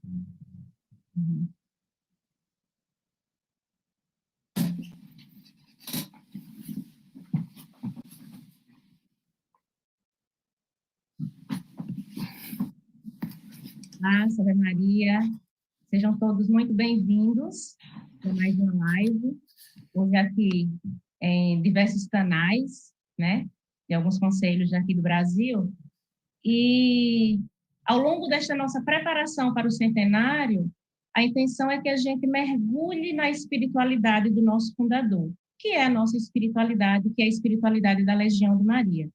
Uhum. Olá, Ave Maria, sejam todos muito bem-vindos a mais uma live, hoje aqui em diversos canais, né, de alguns conselhos aqui do Brasil, e ao longo desta nossa preparação para o centenário, a intenção é que a gente mergulhe na espiritualidade do nosso fundador, que é a nossa espiritualidade, que é a espiritualidade da Legião de Maria.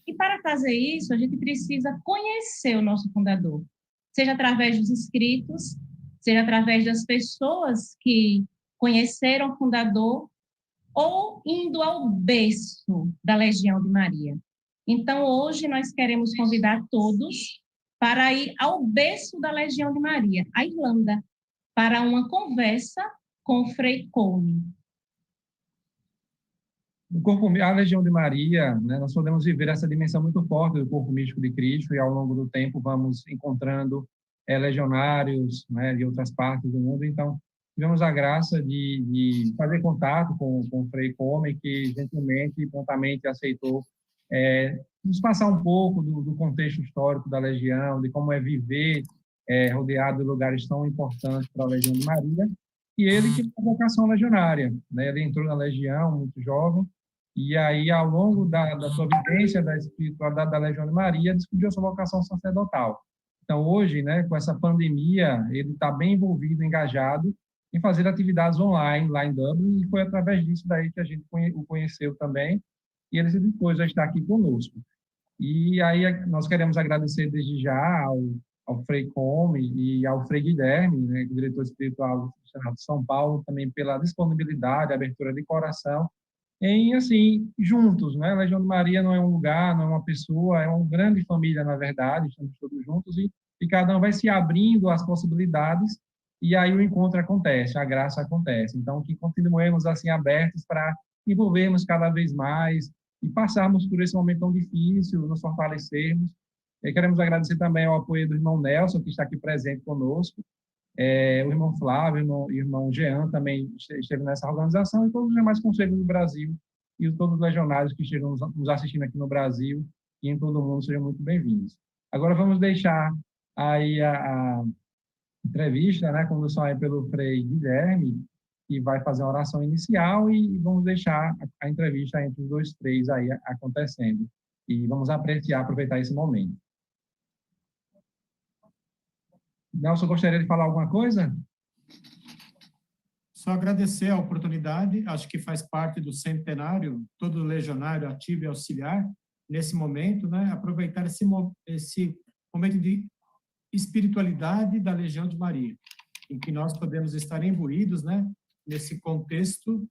E para fazer isso, a gente precisa conhecer o nosso fundador, seja através dos escritos, seja através das pessoas que conheceram o fundador, ou indo ao berço da Legião de Maria. Então, hoje nós queremos convidar todos para ir ao berço da Legião de Maria, a Irlanda, para uma conversa com o frei Colm. No corpo, a Legião de Maria, né, nós podemos viver essa dimensão muito forte do corpo místico de Cristo, e ao longo do tempo vamos encontrando legionários, né, de outras partes do mundo. Então, tivemos a graça de fazer contato com o frei Colme, que gentilmente e prontamente aceitou nos passar um pouco do contexto histórico da Legião, de como é viver rodeado de lugares tão importantes para a Legião de Maria. E ele tinha uma vocação legionária, né? Ele entrou na Legião muito jovem, e aí, ao longo da sua vivência da espiritualidade da Legião de Maria, descobriu a sua vocação sacerdotal. Então, hoje, né, com essa pandemia, ele está bem envolvido, engajado em fazer atividades online lá em Dublin, e foi através disso daí que a gente o conheceu também, e ele se dispôs a estar aqui conosco. E aí nós queremos agradecer desde já ao frei Colme e ao frei Guilherme, né, diretor espiritual do Centenário de São Paulo, também pela disponibilidade, abertura de coração, em, assim, juntos, né? A Legião de Maria não é um lugar, não é uma pessoa, é uma grande família, na verdade, estamos todos juntos, e cada um vai se abrindo às possibilidades, e aí o encontro acontece, a graça acontece. Então, que continuemos, assim, abertos para envolvermos cada vez mais e passarmos por esse momento tão difícil, nos fortalecermos. E queremos agradecer também ao apoio do irmão Nelson, que está aqui presente conosco, o irmão Flávio, o irmão Jean também esteve nessa organização, e todos os demais conselhos do Brasil, e todos os legionários que estejam nos assistindo aqui no Brasil e em todo o mundo, sejam muito bem-vindos. Agora vamos deixar aí a entrevista, né, condução aí pelo frei Guilherme, que vai fazer a oração inicial, e vamos deixar a entrevista entre os dois freis aí acontecendo. E vamos aproveitar esse momento. Nelson, gostaria de falar alguma coisa? Só agradecer a oportunidade, acho que faz parte do centenário, todo legionário ativo e auxiliar, nesse momento, né, aproveitar esse momento de espiritualidade da Legião de Maria, em que nós podemos estar imbuídos, né, nesse contexto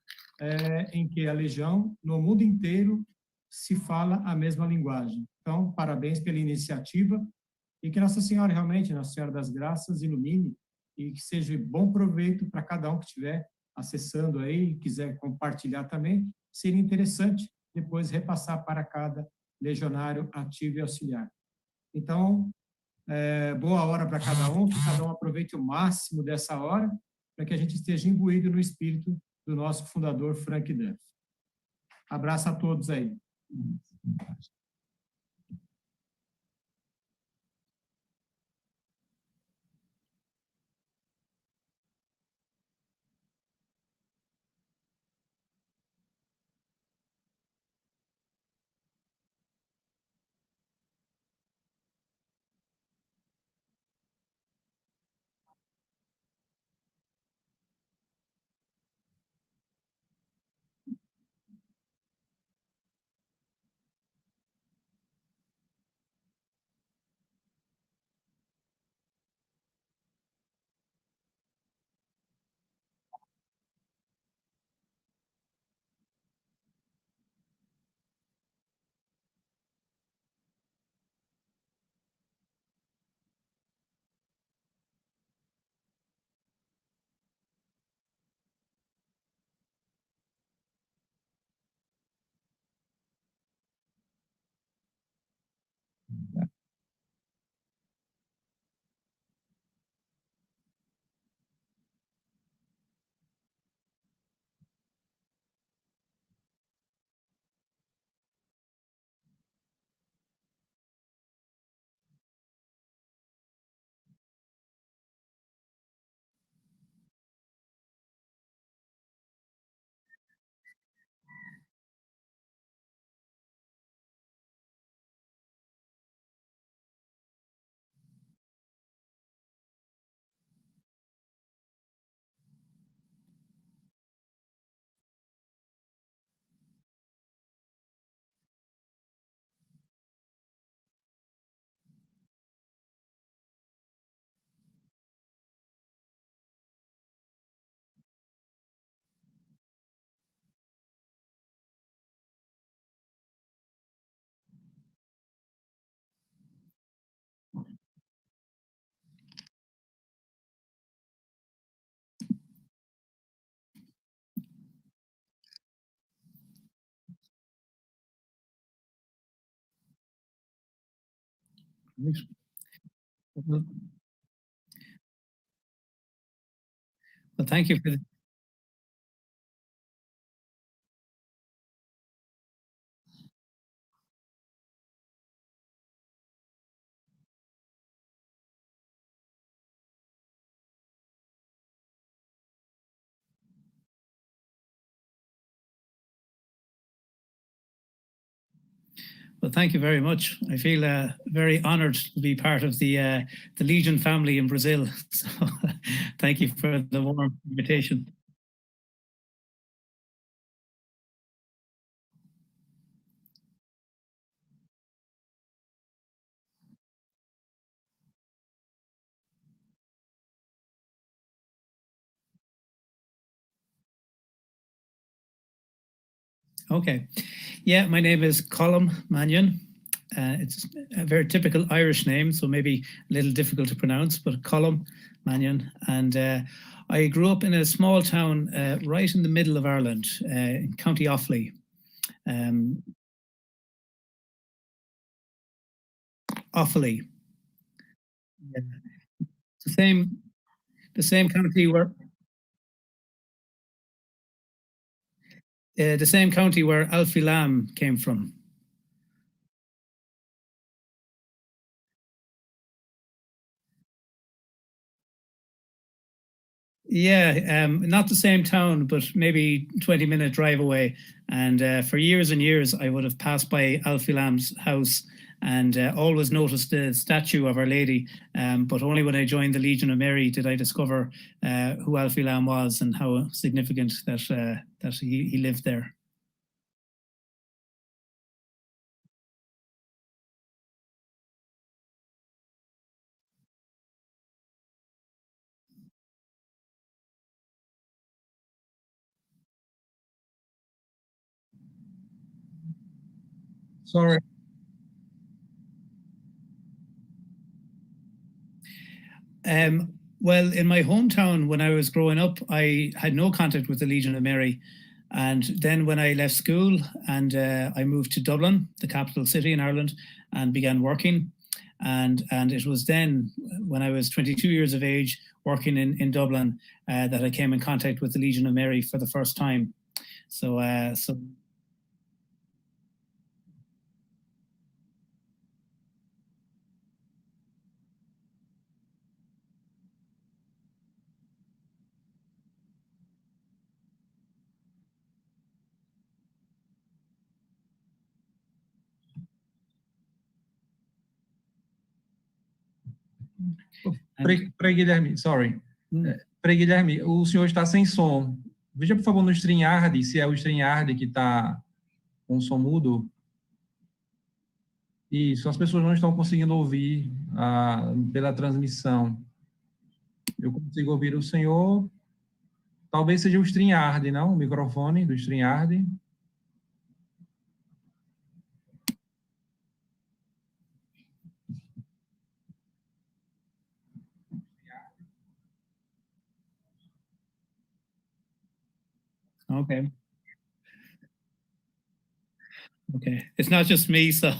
em que a Legião, no mundo inteiro, se fala a mesma linguagem. Então, parabéns pela iniciativa, e que Nossa Senhora, realmente, Nossa Senhora das Graças, ilumine, e que seja bom proveito para cada um que estiver acessando aí, quiser compartilhar também, seria interessante depois repassar para cada legionário ativo e auxiliar. Então, boa hora para cada um, que cada um aproveite o máximo dessa hora, para que a gente esteja imbuído no espírito do nosso fundador, Frank Duff. Abraço a todos aí. Well, thank you for Well, thank you very much. I feel very honored to be part of the Legion family in Brazil. So thank you for the warm invitation. Okay. Yeah, my name is Colm Mannion. It's a very typical Irish name, so maybe a little difficult to pronounce, but Colm Mannion. And I grew up in a small town right in the middle of Ireland, in County Offaly. Offaly. Yeah. The same county where Alfie Lamb came from. Yeah, not the same town, but maybe 20-minute drive away. And for years and years, I would have passed by Alfie Lamb's house and always noticed the statue of Our Lady. But only when I joined the Legion of Mary did I discover who Alfie Lamb was and how significant that he lived there. Sorry. Well, in my hometown, when I was growing up, I had no contact with the Legion of Mary. And then when I left school and I moved to Dublin, the capital city in Ireland, and began working. And it was then, when I was 22 years of age, working in Dublin, that I came in contact with the Legion of Mary for the first time. So Frei Guilherme, sorry. Frei Guilherme, o senhor está sem som. Veja, por favor, no StreamYard, se é o StreamYard que está com som mudo. Isso, as pessoas não estão conseguindo ouvir pela transmissão. Eu consigo ouvir o senhor. Talvez seja o StreamYard, não? O microfone do StreamYard. Okay. Okay. It's not just me, so.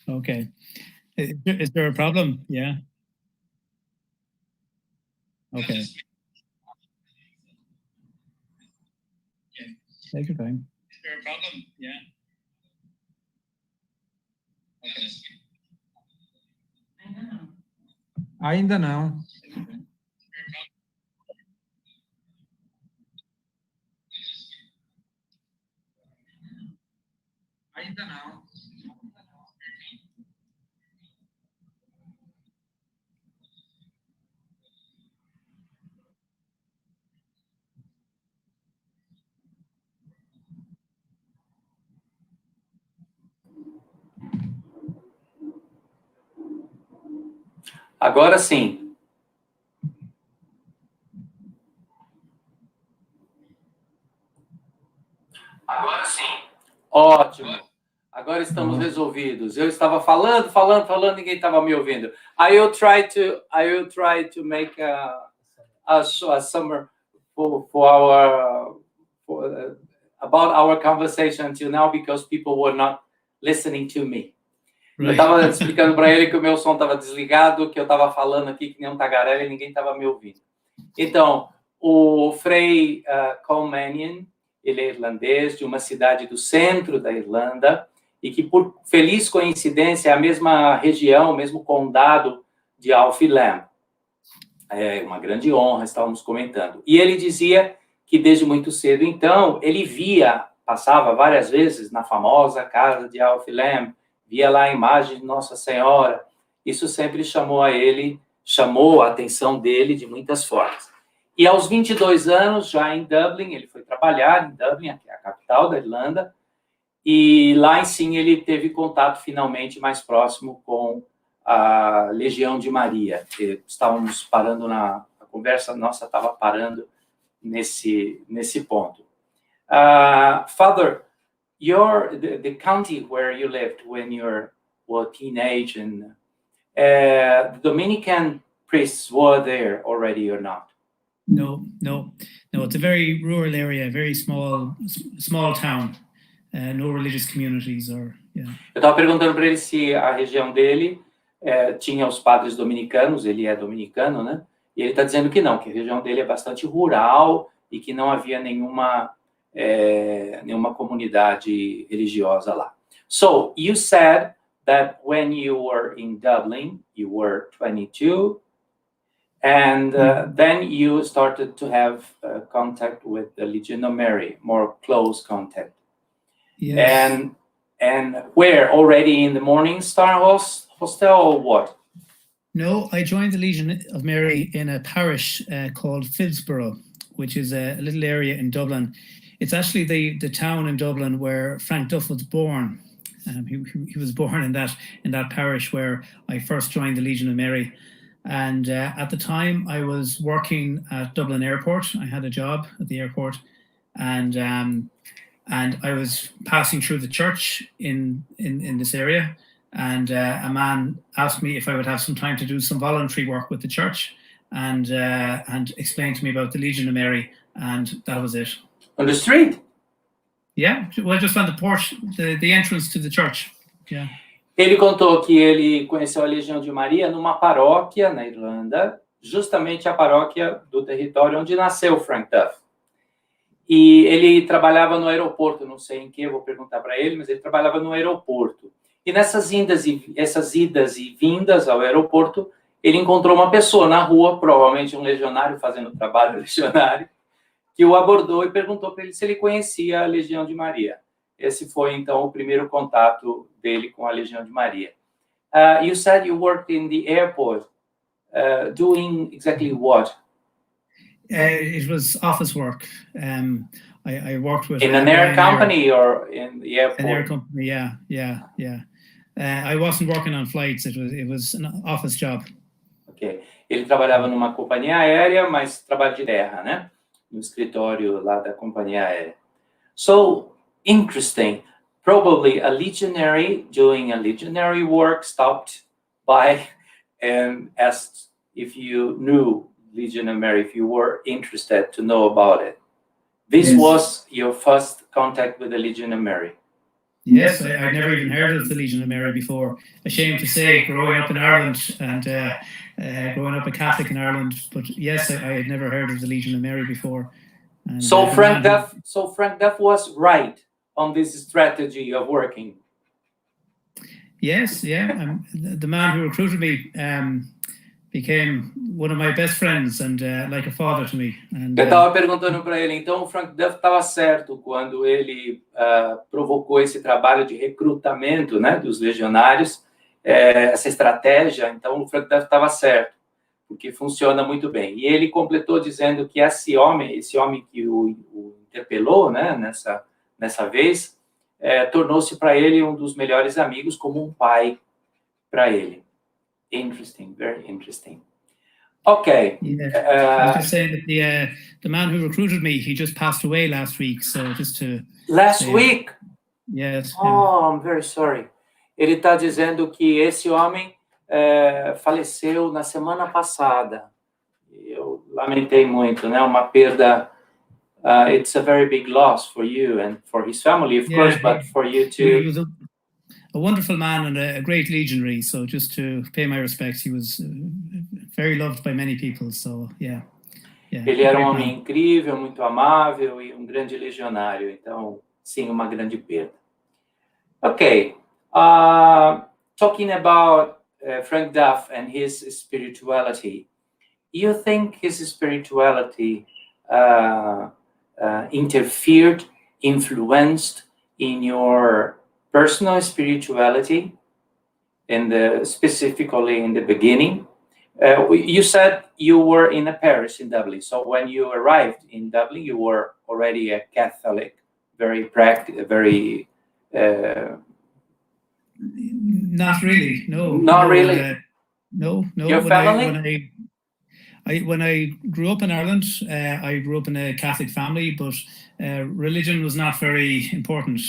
Okay. Is there a problem? Yeah. Okay. Take your time. Is there a problem? Yeah. Okay. Ainda não. Ainda não. Agora sim. Agora sim. Ótimo. Agora estamos resolvidos. Eu estava falando, ninguém estava me ouvindo. I will try to make a summary about our conversation until now because people were not listening to me. Eu estava explicando para ele que o meu som estava desligado, que eu estava falando aqui que nem um tagarela e ninguém estava me ouvindo. Então, o frei Colm, ele é irlandês, de uma cidade do centro da Irlanda, e que, por feliz coincidência, é a mesma região, o mesmo condado de Alfilém. É uma grande honra, estávamos comentando. E ele dizia que, desde muito cedo, então, ele passava várias vezes na famosa casa de Alfilém, via lá a imagem de Nossa Senhora. Isso sempre chamou a atenção dele de muitas formas. E aos 22 anos, já em Dublin, ele foi trabalhar em Dublin, que é a capital da Irlanda, e lá, sim, ele teve contato finalmente mais próximo com a Legião de Maria. Estávamos parando a conversa nossa estava parando nesse ponto. Father, the county where you lived when you were teenage, and the Dominican priests were there already or not? No. It's a very rural area, very small town. No religious communities or. Yeah. Eu estava perguntando para ele se a região dele tinha os padres dominicanos. Ele é dominicano, né? E ele está dizendo que não, que a região dele é bastante rural e que não havia nenhuma comunidade religiosa lá. So, you said that when you were in Dublin, you were 22, and then you started to have contact with the Legion of Maria, more close contact. Yes. And where? Already in the Morning Star hostel or what? No, I joined the Legion of Mary in a parish called Phibsborough, which is a little area in Dublin. It's actually the town in Dublin where Frank Duff was born. He was born in that parish where I first joined the Legion of Mary. And at the time, I was working at Dublin Airport. I had a job at the airport, and I was passing through the church in this area, and a man asked me if I would have some time to do some voluntary work with the church, and explained to me about the Legion of Mary, and that was it. On the street? Yeah, well, just on the porch, the entrance to the church. Yeah. Ele contou que ele conheceu a Legião de Maria numa paróquia na Irlanda, justamente a paróquia do território onde nasceu Frank Duff. E ele trabalhava no aeroporto, não sei em que, eu vou perguntar para ele, mas ele trabalhava no aeroporto. E nessas idas e vindas ao aeroporto, ele encontrou uma pessoa na rua, provavelmente um legionário fazendo trabalho legionário, que o abordou e perguntou para ele se ele conhecia a Legião de Maria. Esse foi, então, o primeiro contato dele com a Legião de Maria. You said you worked in the airport. Doing exactly what? It was office work. I worked with... In an air company or in the airport? An air company, yeah. I wasn't working on flights. It was an office job. Ok. Ele trabalhava numa companhia aérea, mas trabalho de terra, né? No escritório lá da companhia aérea. So, interesting. Probably a legionary doing a legionary work stopped by and asked if you knew Legion of Mary, if you were interested to know about it. This was your first contact with the Legion of Mary. Yes, I'd never even heard of the Legion of Mary before. Ashamed to say, growing up in Ireland and growing up a Catholic in Ireland, but yes, I had never heard of the Legion of Mary before. And, so Frank Duff was right on this strategy of working. Yes, yeah. The man who recruited me became one of my best friends and like a father to me. And, eu estava perguntando para ele, então o Frank Duff estava certo quando ele provocou esse trabalho de recrutamento, né, dos legionários, essa estratégia. Então o Frank Duff estava certo, porque funciona muito bem. E ele completou dizendo que esse homem que o interpelou, né, nessa vez, tornou-se para ele um dos melhores amigos, como um pai para ele. Interesting, very interesting. Okay. Yeah. I was just saying that the man who recruited me, he just passed away last week. So just to last week. Yes. Oh, I'm very sorry. Ele está dizendo que esse homem faleceu na semana passada. Eu lamentei muito, né? Uma perda. It's a very big loss for you and for his family, of course, but for you too. a wonderful man and a great legionary. So just to pay my respects, he was very loved by many people. So yeah. Ele era um homem incrível, muito amável e um grande legionário. Então, sim, uma grande perda. Okay. Talking about Frank Duff and his spirituality, you think his spirituality interfered, influenced in your personal spirituality, specifically in the beginning? You said you were in a parish in Dublin. So when you arrived in Dublin, you were already a Catholic, very practical, very... Not really, no. Not really? No. Your family? When I grew up in Ireland, I grew up in a Catholic family, but religion was not very important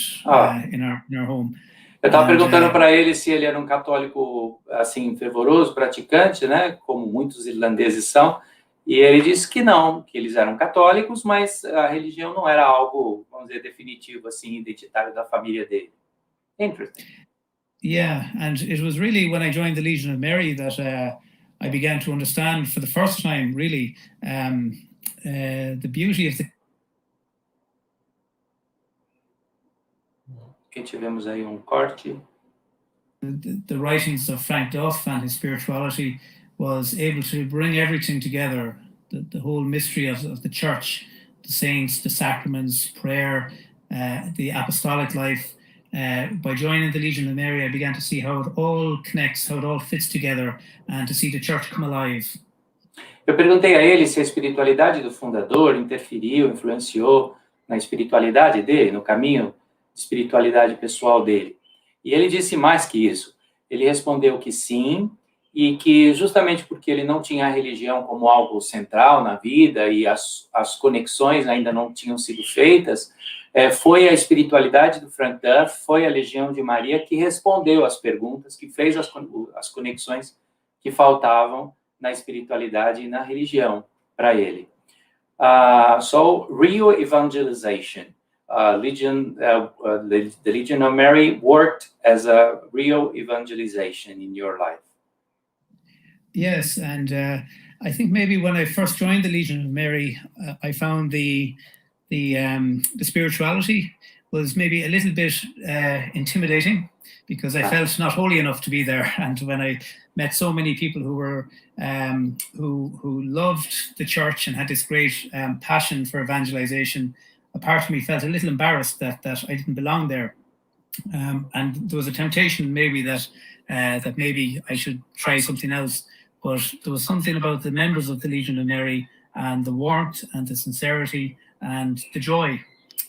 in our home. Eu estava perguntando para ele se ele era um católico assim fervoroso, praticante, né, como muitos irlandeses são, e ele disse que não, que eles eram católicos, mas a religião não era algo, vamos dizer, definitivo assim, identitário da família dele. Interesting. Yeah, and it was really when I joined the Legion of Mary that I began to understand for the first time, really, the beauty of the... Que tivemos aí corte. The writings of Frank Duff and his spirituality was able to bring everything together, the whole mystery of the church, the saints, the sacraments, prayer, the apostolic life. By joining the Legion of Mary, I began to see how it all connects, how it all fits together, and to see the church come alive. Eu perguntei a ele se a espiritualidade do fundador interferiu, influenciou na espiritualidade dele, no caminho de espiritualidade pessoal dele. E ele disse mais que isso. Ele respondeu que sim, e que justamente porque ele não tinha a religião como algo central na vida e as conexões ainda não tinham sido feitas, foi a espiritualidade do Frank Duff, foi a Legião de Maria que respondeu às perguntas, que fez as conexões que faltavam na espiritualidade e na religião para ele. So, real evangelization. The Legion of Mary worked as a real evangelization in your life. Yes, and I think maybe when I first joined the Legion of Mary, I found the spirituality was maybe a little bit intimidating because I felt not holy enough to be there. And when I met so many people who were who loved the church and had this great passion for evangelization, a part of me felt a little embarrassed that I didn't belong there. And there was a temptation maybe that maybe I should try something else. But there was something about the members of the Legion of Mary and the warmth and the sincerity and the joy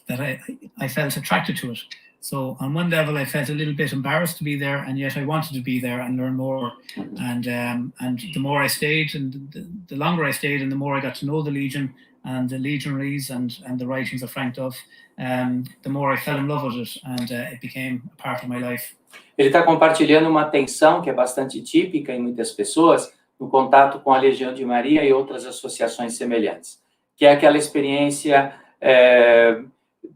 that I felt attracted to it. So on one level, I felt a little bit embarrassed to be there, and yet I wanted to be there and learn more. And the more I stayed, and the longer I stayed, and the more I got to know the Legion and the legionaries and the writings of Frank Duff, the more I fell in love with it, and it became a part of my life. Ele está compartilhando uma atenção que é bastante típica em muitas pessoas no contato com a Legião de Maria e outras associações semelhantes, que é aquela experiência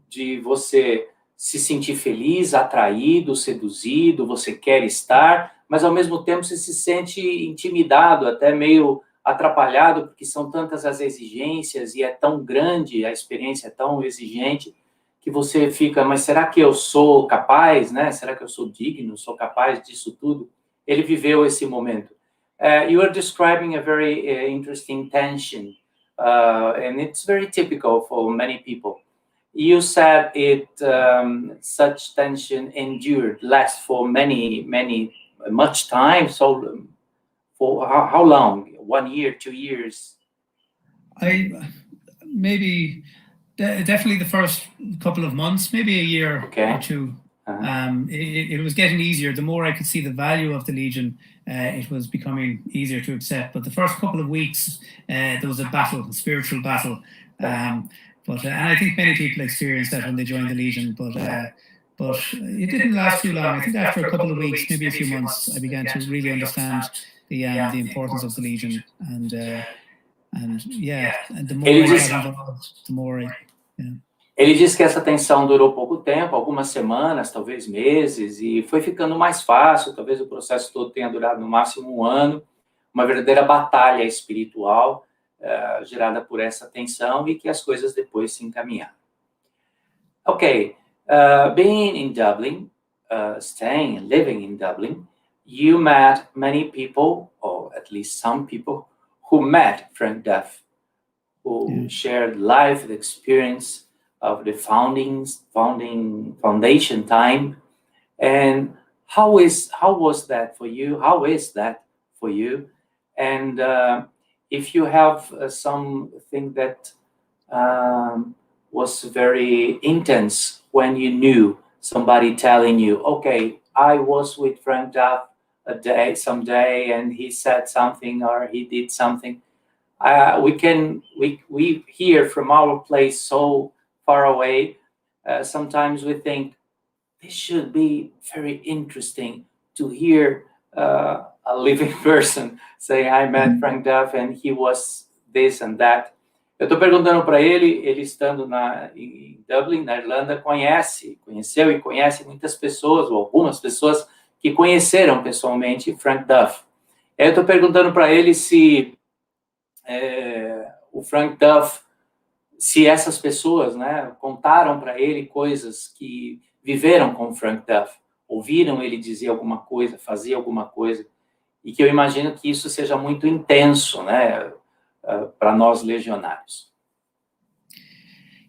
de você se sentir feliz, atraído, seduzido, você quer estar, mas ao mesmo tempo você se sente intimidado, até meio atrapalhado, porque são tantas as exigências e é tão grande, a experiência é tão exigente, que você fica, mas será que eu sou capaz, né? Será que eu sou digno, sou capaz disso tudo? Ele viveu esse momento. You are describing a very interesting tension, and it's very typical for many people. You said such tension lasts for much time. So, for how long? 1 year, 2 years? Definitely the first couple of months, maybe a year or two. It was getting easier. The more I could see the value of the Legion, it was becoming easier to accept. But the first couple of weeks, there was a spiritual battle. And I think many people experienced that when they joined the Legion. But it didn't last too long. I think after a couple of weeks, maybe a few months, I began to really understand the importance of the Legion. And the more I got involved, the more Ele disse que essa tensão durou pouco tempo, algumas semanas, talvez meses, e foi ficando mais fácil, talvez o processo todo tenha durado no máximo 1 ano, uma verdadeira batalha espiritual gerada por essa tensão e que as coisas depois se encaminharam. Okay, being in Dublin, staying and living in Dublin, you met many people, or at least some people, who met Frank Duff, who shared life experience of the foundation time. And how was that for you? How is that for you? And if you have something that was very intense when you knew somebody telling you, okay, I was with Frank Duff someday, and he said something or he did something. We hear from our place so far away. Sometimes we think this should be very interesting to hear a living person say, I met Frank Duff and he was this and that. Eu estou perguntando para ele estando em Dublin, na Irlanda, conheceu e conhece muitas pessoas, ou algumas pessoas, que conheceram pessoalmente Frank Duff. Eu estou perguntando para ele se o Frank Duff, se essas pessoas, né, contaram para ele coisas que viveram com o Frank Duff, ouviram ele dizer alguma coisa, fazer alguma coisa, e que eu imagino que isso seja muito intenso, né, para nós legionários.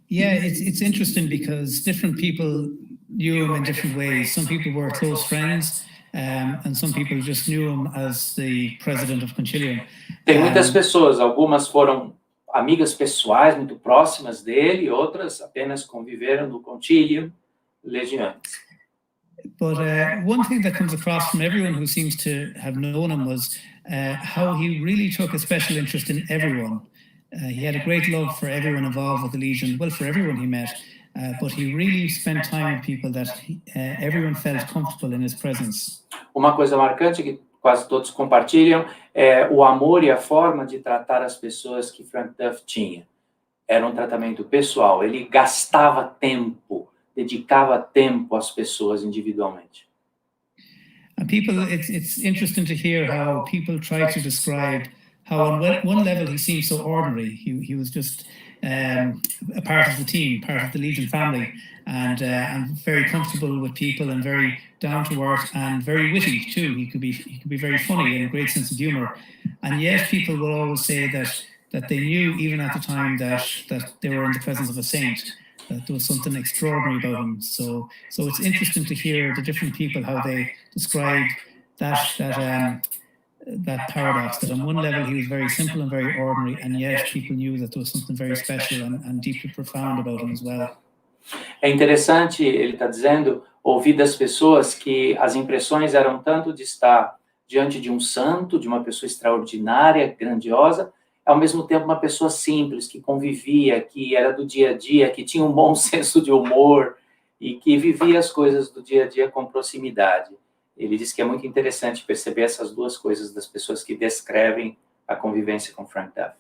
Yeah, it's interesting because different people knew him in different ways. Some people were close friends, and some people just knew him as the president of Concilium. Tem muitas pessoas, algumas foram amigas pessoais muito próximas dele, outras apenas conviveram no Concilium Legiones. But one thing that comes across from everyone who seems to have known him was how he really took a special interest in everyone. He had a great love for everyone involved with the Legion, well, for everyone he met, but he really spent time with people that everyone felt comfortable in his presence. Uma coisa marcante que quase todos compartilham é o amor e a forma de tratar as pessoas que Frank Duff tinha. Era um tratamento pessoal, ele gastava tempo, dedicava tempo às pessoas individualmente. And people, it's interesting to hear how people try to describe how on one level he seemed so ordinary. He was just a part of the team, part of the Legion family, and very comfortable with people and very down to earth and very witty too. He could be very funny and a great sense of humor. And yet people will always say that they knew even at the time that they were in the presence of a saint, that there was something extraordinary about him. So it's interesting to hear the different people, how they describe that paradox, that on one level he was very simple and very ordinary, and yet people knew that there was something very special and deeply profound about him as well. É interessante, ele está dizendo, ouvir das pessoas que as impressões eram tanto de estar diante de um santo, de uma pessoa extraordinária, grandiosa, ao mesmo tempo uma pessoa simples, que convivia, que era do dia a dia, que tinha um bom senso de humor e que vivia as coisas do dia a dia com proximidade. Ele diz que é muito interessante perceber essas duas coisas das pessoas que descrevem a convivência com Frank Duff.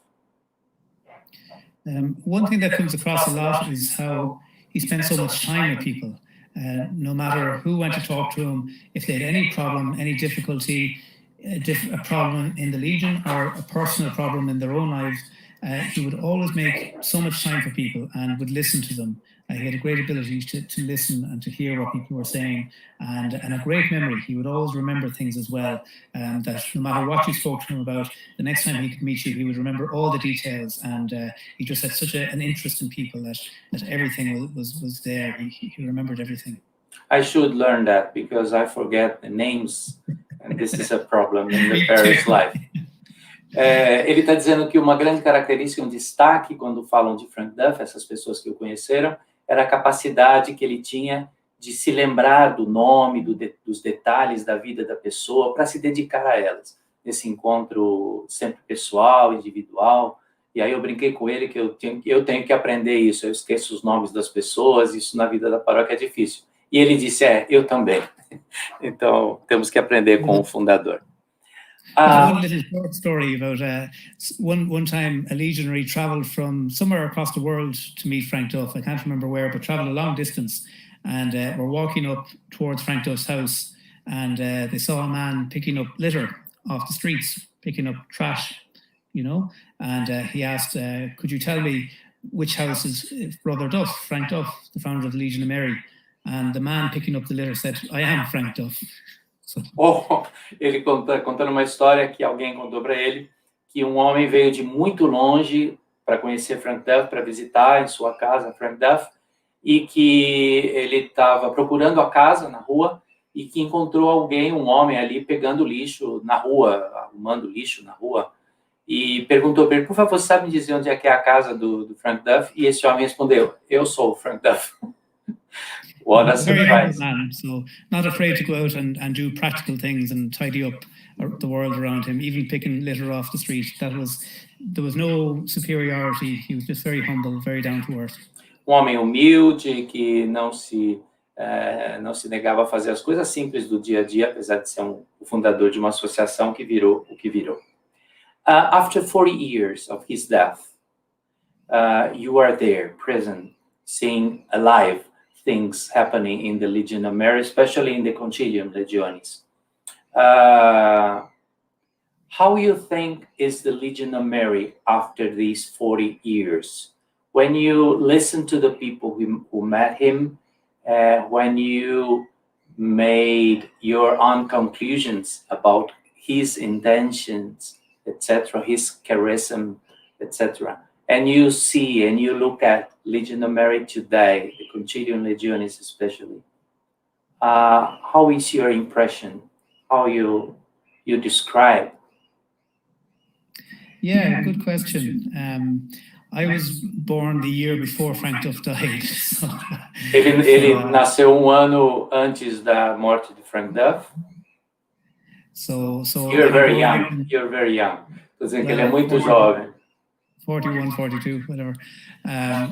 One thing that comes across a lot is how he spent so much time with people. No matter who went to talk to him, if they had any problem, any difficulty, a problem in the Legion or a personal problem in their own lives, he would always make so much time for people and would listen to them. He had a great ability to listen and to hear what people were saying, and a great memory. He would always remember things as well, that no matter what you spoke to him about, the next time he could meet you, he would remember all the details, and he just had such an interest in people that everything was there. He remembered everything. I should learn that, because I forget the names, and this is a problem in the parish life. Ele está dizendo que uma grande característica, um destaque quando falam de Frank Duff, essas pessoas que o conheceram, era a capacidade que ele tinha de se lembrar do nome, dos detalhes da vida da pessoa, para se dedicar a elas. Nesse encontro sempre pessoal, individual. E aí eu brinquei com ele que eu tenho que aprender isso. Eu esqueço os nomes das pessoas, isso na vida da paróquia é difícil. E ele disse, eu também. Então, temos que aprender com o fundador. One little short story about one time a legionary travelled from somewhere across the world to meet Frank Duff. I can't remember where, but travelled a long distance. And we're walking up towards Frank Duff's house, and they saw a man picking up litter off the streets, picking up trash, you know. And he asked, could you tell me which house is Brother Duff, Frank Duff, the founder of the Legion of Mary? And the man picking up the litter said, I am Frank Duff. So. Oh, ele contando uma história que alguém contou para ele, que um homem veio de muito longe para conhecer Frank Duff, para visitar em sua casa Frank Duff, e que ele estava procurando a casa na rua e que encontrou alguém, um homem ali pegando lixo na rua, arrumando lixo na rua, e perguntou para ele, por favor, você sabe me dizer onde é que é a casa do Frank Duff? E esse homem respondeu, eu sou o Frank Duff. What a surprise. Man, so not afraid to go out and do practical things and tidy up the world around him, even picking litter off the street. There was no superiority. He was just very humble, very down to earth. Homem humilde que não se negava a fazer as coisas simples do dia a dia, apesar de ser o fundador de uma associação que virou o que virou. After 40 years of his death, you are there, present, seeing alive things happening in the Legion of Mary, especially in the Concilium Legionis. How you think is the Legion of Mary after these 40 years? When you listen to the people who met him, when you made your own conclusions about his intentions, etc., his charisma, etc., and you see and you look at Legion of Mary today, the Concilium Legionis especially, how is your impression? How you describe? Yeah, good question. I was born the year before Frank Duff died. So, ele nasceu ano antes da morte de Frank Duff. So you're very young. You're very young. Estou dizendo que ele é muito jovem. 41, 42, whatever.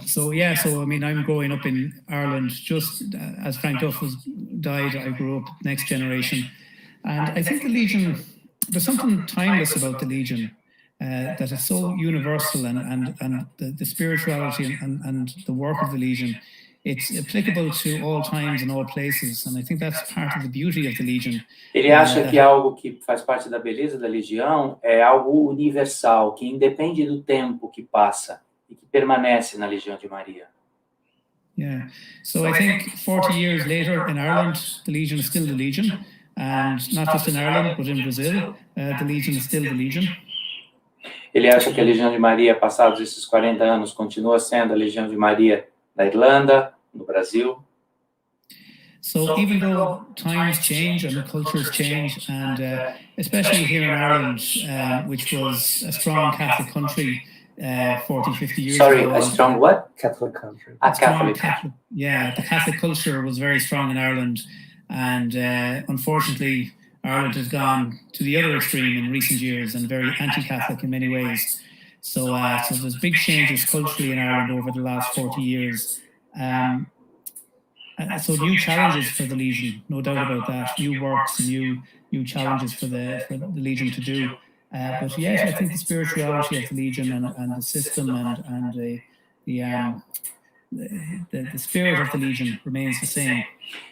So I mean, I'm growing up in Ireland just as Frank Duff died. I grew up next generation, and I think the Legion. There's something timeless about the Legion. That is so universal, and the spirituality and the work of the Legion, it's applicable to all times and all places, and I think that's part of the beauty of the Legion. Ele acha que algo que faz parte da beleza da Legião é algo universal, que independe do tempo que passa e que permanece na Legião de Maria. Yeah, so I think 40 years later in Ireland, the Legion is still the Legion, and not just in Ireland, but in Brazil, the Legion is still the Legion. Ele acha que a Legião de Maria, passados esses 40 anos, continua sendo a Legião de Maria na Irlanda, no Brasil. So even though times change and cultures change, and especially here in Ireland, which was a strong Catholic country 40, 50 years ago. Sorry, a strong what? Catholic country. A Catholic. Yeah, the Catholic culture was very strong in Ireland, and unfortunately, Ireland has gone to the other extreme in recent years and very anti-Catholic in many ways. So there's big changes culturally in Ireland over the last 40 years. So new challenges for the Legion, no doubt about that. New works, new challenges for the Legion to do. But yes, I think the spirituality of the Legion and the system and the spirit of the Legion remains the same.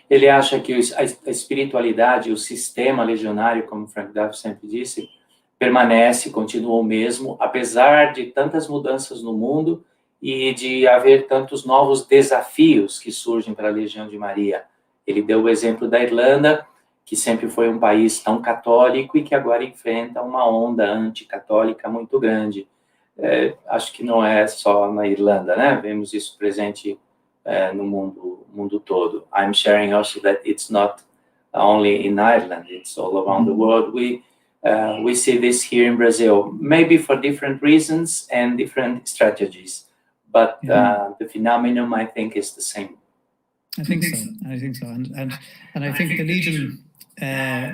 Ele acha que a espiritualidade, o sistema legionário, como Frank Duff sempre disse, permanece, continua o mesmo, apesar de tantas mudanças no mundo e de haver tantos novos desafios que surgem para a Legião de Maria. Ele deu o exemplo da Irlanda, que sempre foi um país tão católico e que agora enfrenta uma onda anticatólica muito grande. Acho que não é só na Irlanda, né? Vemos isso presente no mundo todo. I'm sharing also that it's not only in Ireland, it's all around the world. We see this here in Brazil, maybe for different reasons and different strategies, but the phenomenon, I think, is the same. I think so. And I think the Legion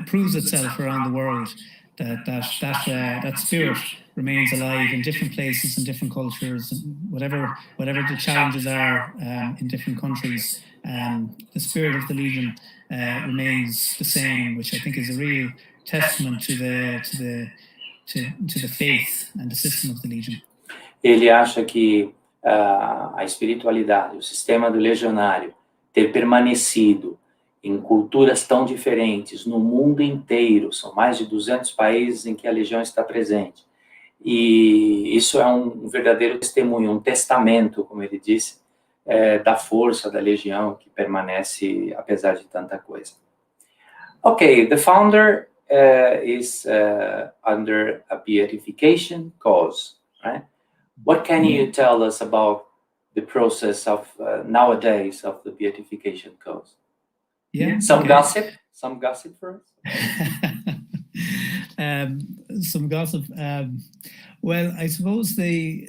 proves itself around the world that spirit remains alive in different places and different cultures, and whatever the challenges are in different countries, the spirit of the Legion remains the same, which I think is a real testament to the faith and the system of the Legion. Ele acha que a espiritualidade, o sistema do legionário, ter permanecido em culturas tão diferentes no mundo inteiro, são mais de 200 países em que a Legião está presente, e isso é um verdadeiro testemunho, um testamento, como ele disse, da força da Legião, que permanece apesar de tanta coisa. Okay, the founder is under a beatification cause, right? What can you tell us about the process of nowadays of the beatification cause? Yeah. Some gossip for us? Some gossip. Well, I suppose the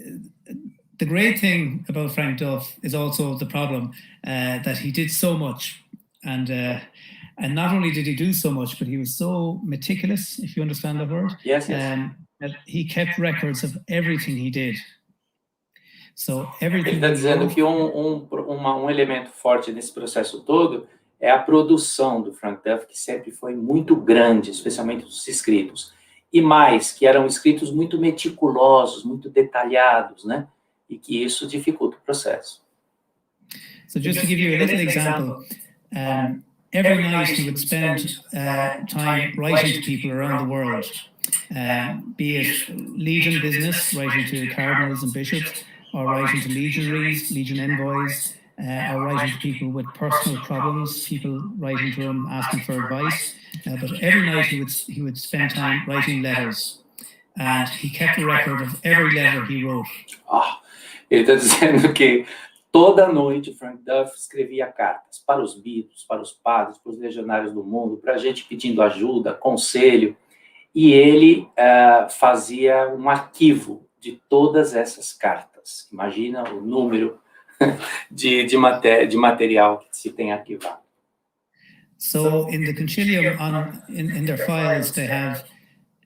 great thing about Frank Duff is also the problem that he did so much, and not only did he do so much, but he was so meticulous, if you understand the word. Yes. That he kept records of everything he did. So everything. Ele está dizendo que um elemento forte nesse processo todo é a produção do Frank Duff, que sempre foi muito grande, especialmente os escritos. E mais, que eram escritos muito meticulosos, muito detalhados, né? E que isso dificulta o processo. So just to give you a little example, every night he would spend time writing to people around the world, be it Legion business, writing to cardinals and bishops, or writing to legionaries, Legion envoys, or writing to people with personal problems, people writing to him asking for advice. But every night he would spend time writing letters, and he kept a record of every letter he wrote. Ele está dizendo que toda noite Frank Duff escrevia cartas para os bispos, para os padres, para os legionários do mundo, para a gente pedindo ajuda, conselho, e ele fazia um arquivo de todas essas cartas. Imagina o número de material que se tem arquivado. So in the concilium, in their files, they have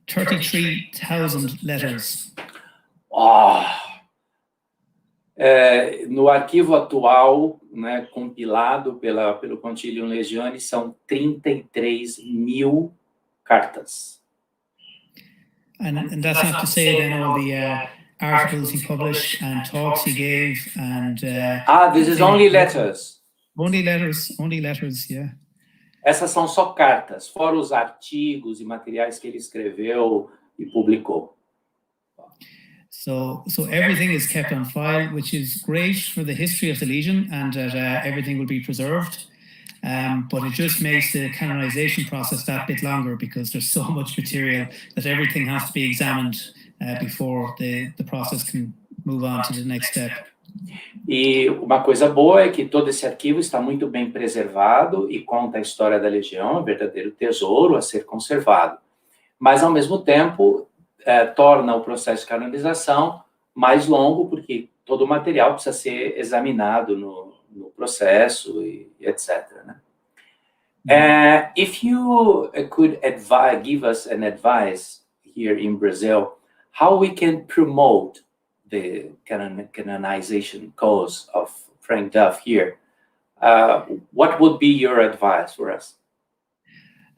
33,000 letters. No arquivo atual, né, compilado pelo Concilium Legionis, são 33.000 cartas. And that's not to say then all the articles he published and talks he gave and... this is only letters. Only letters, yeah. Essas são só cartas, fora os artigos e materiais que ele escreveu e publicou. So everything is kept on file, which is great for the history of the Legion, and that everything will be preserved. But it just makes the canonization process that bit longer because there's so much material that everything has to be examined before the process can move on to the next step. E uma coisa boa é que todo esse arquivo está muito bem preservado e conta a história da Legião, um verdadeiro tesouro a ser conservado. Mas, ao mesmo tempo, torna o processo de canonização mais longo, porque todo o material precisa ser examinado no processo e etc. Né? If you could give us an advice here in Brazil, how we can promote the canonization cause of Frank Duff here, what would be your advice for us?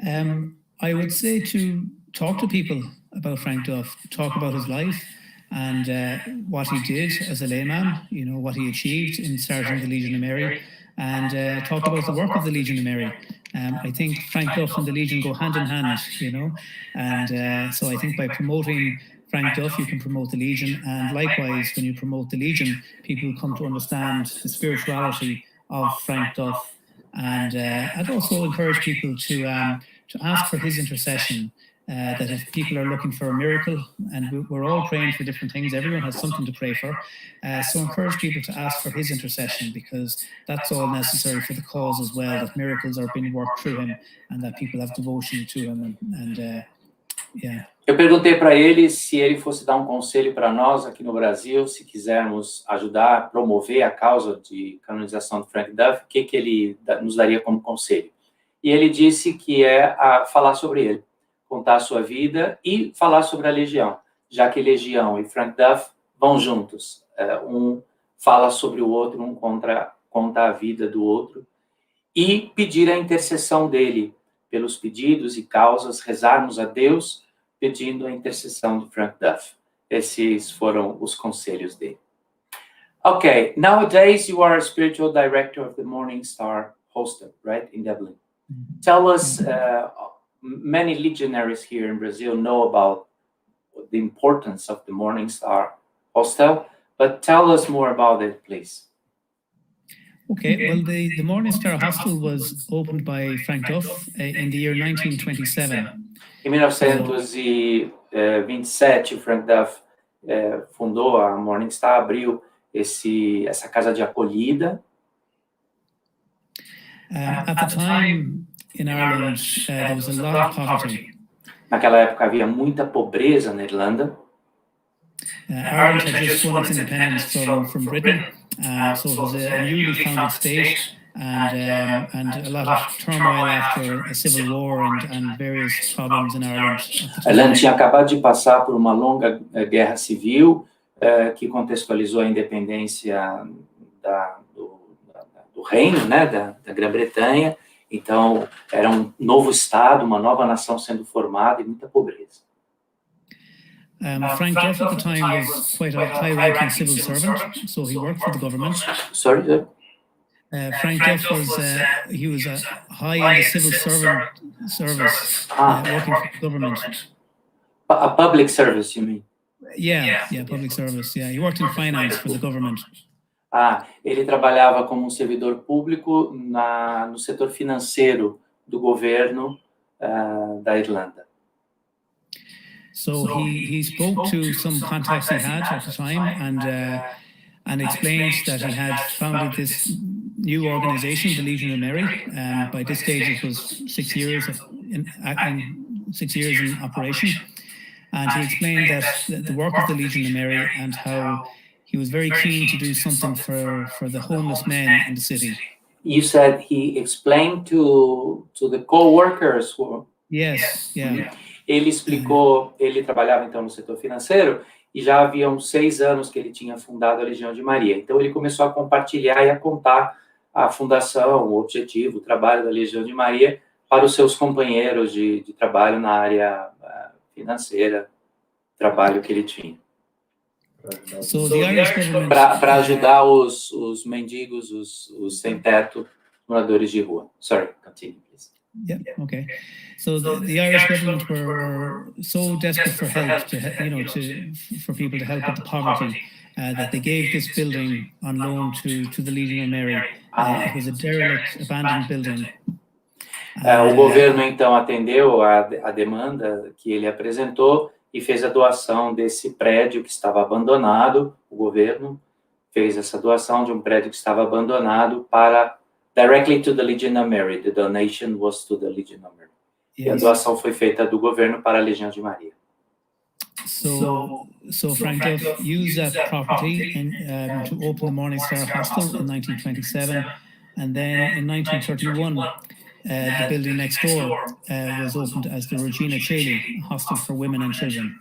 I would say to talk to people about Frank Duff, talk about his life and what he did as a layman, what he achieved in starting the Legion of Mary, and talk about the work of the Legion of Mary. I think Frank Duff and the Legion go hand in hand, and so I think by promoting Frank Duff, you can promote the Legion, and likewise, when you promote the Legion, people come to understand the spirituality of Frank Duff, and I'd also encourage people to ask for his intercession. That if people are looking for a miracle, and we're all praying for different things, everyone has something to pray for, so encourage people to ask for his intercession, because that's all necessary for the cause as well, that miracles are being worked through him, and that people have devotion to him, and yeah. Eu perguntei para ele se ele fosse dar um conselho para nós aqui no Brasil, se quisermos ajudar a promover a causa de canonização de Frank Duff, o que ele nos daria como conselho. E ele disse que falar sobre ele, contar a sua vida e falar sobre a Legião, já que Legião e Frank Duff vão juntos. Um fala sobre o outro, conta a vida do outro, e pedir a intercessão dele pelos pedidos e causas, rezarmos a Deus pedindo a intercessão de Frank Duff. Esses foram os conselhos dele. Okay, nowadays you are a spiritual director of the Morning Star Hostel, right, in Dublin. Tell us, many legionaries here in Brazil know about the importance of the Morning Star Hostel, but tell us more about it, please. Okay, well, the Morning Star Hostel was opened by Frank Duff in the year 1927. Em 1927, o Frank Duff fundou a Morning Star, abriu essa casa de acolhida. At the time in Ireland, there was a lot of poverty. Naquela época havia muita pobreza na Irlanda. Ireland had just won its independence from Britain, so it was a newly founded state, and a lot of turmoil after a civil war and various problems in Ireland. A Irlanda tinha acabado de passar por uma longa guerra civil que contextualizou a independência do reino, né, da Grã-Bretanha. Então, era um novo estado, uma nova nação sendo formada e muita pobreza. Frank Duff at the time was quite a high-ranking civil servant, so he worked for the government. Sorry? Frank Duff was high in the civil service, working for the government. A public service, you mean? Yeah, public service. Yeah, he worked in finance for the government. Ele trabalhava como um servidor público no setor financeiro do governo da Irlanda. So he spoke to some contacts he had at the time and explained that he had founded this new organization, the Legion of Mary. By this stage, it was 6 years in operation. And he explained that the work of the Legion of Mary and how he was very keen to do something for the homeless men in the city. You said he explained to the co-workers who... Yes, yeah. Ele explicou, ele trabalhava então no setor financeiro e já havia uns 6 anos que ele tinha fundado a Legião de Maria. Então ele começou a compartilhar e a contar a fundação, o objetivo, o trabalho da Legião de Maria para os seus companheiros de trabalho na área financeira, trabalho que ele tinha. Para ajudar os mendigos, os sem-teto, moradores de rua. Sorry, continue, please. Yeah, okay. So the Irish government were so desperate for help, for people to help with the poverty, that they gave this building on loan to the Legion of Mary. It was a derelict, abandoned building. O governo, então, atendeu a demanda que ele apresentou e fez a doação desse prédio que estava abandonado. O governo fez essa doação de um prédio que estava abandonado directly to the Legion of Mary. The donation was to the Legion of Mary. Yes. E a doação foi feita do governo para a Legião de Maria. So Frank Duff used that property to open the Morning Star Hostel in 1927, and then in 1931, the building next door was opened as the Regina Coeli Hostel for Women and Children.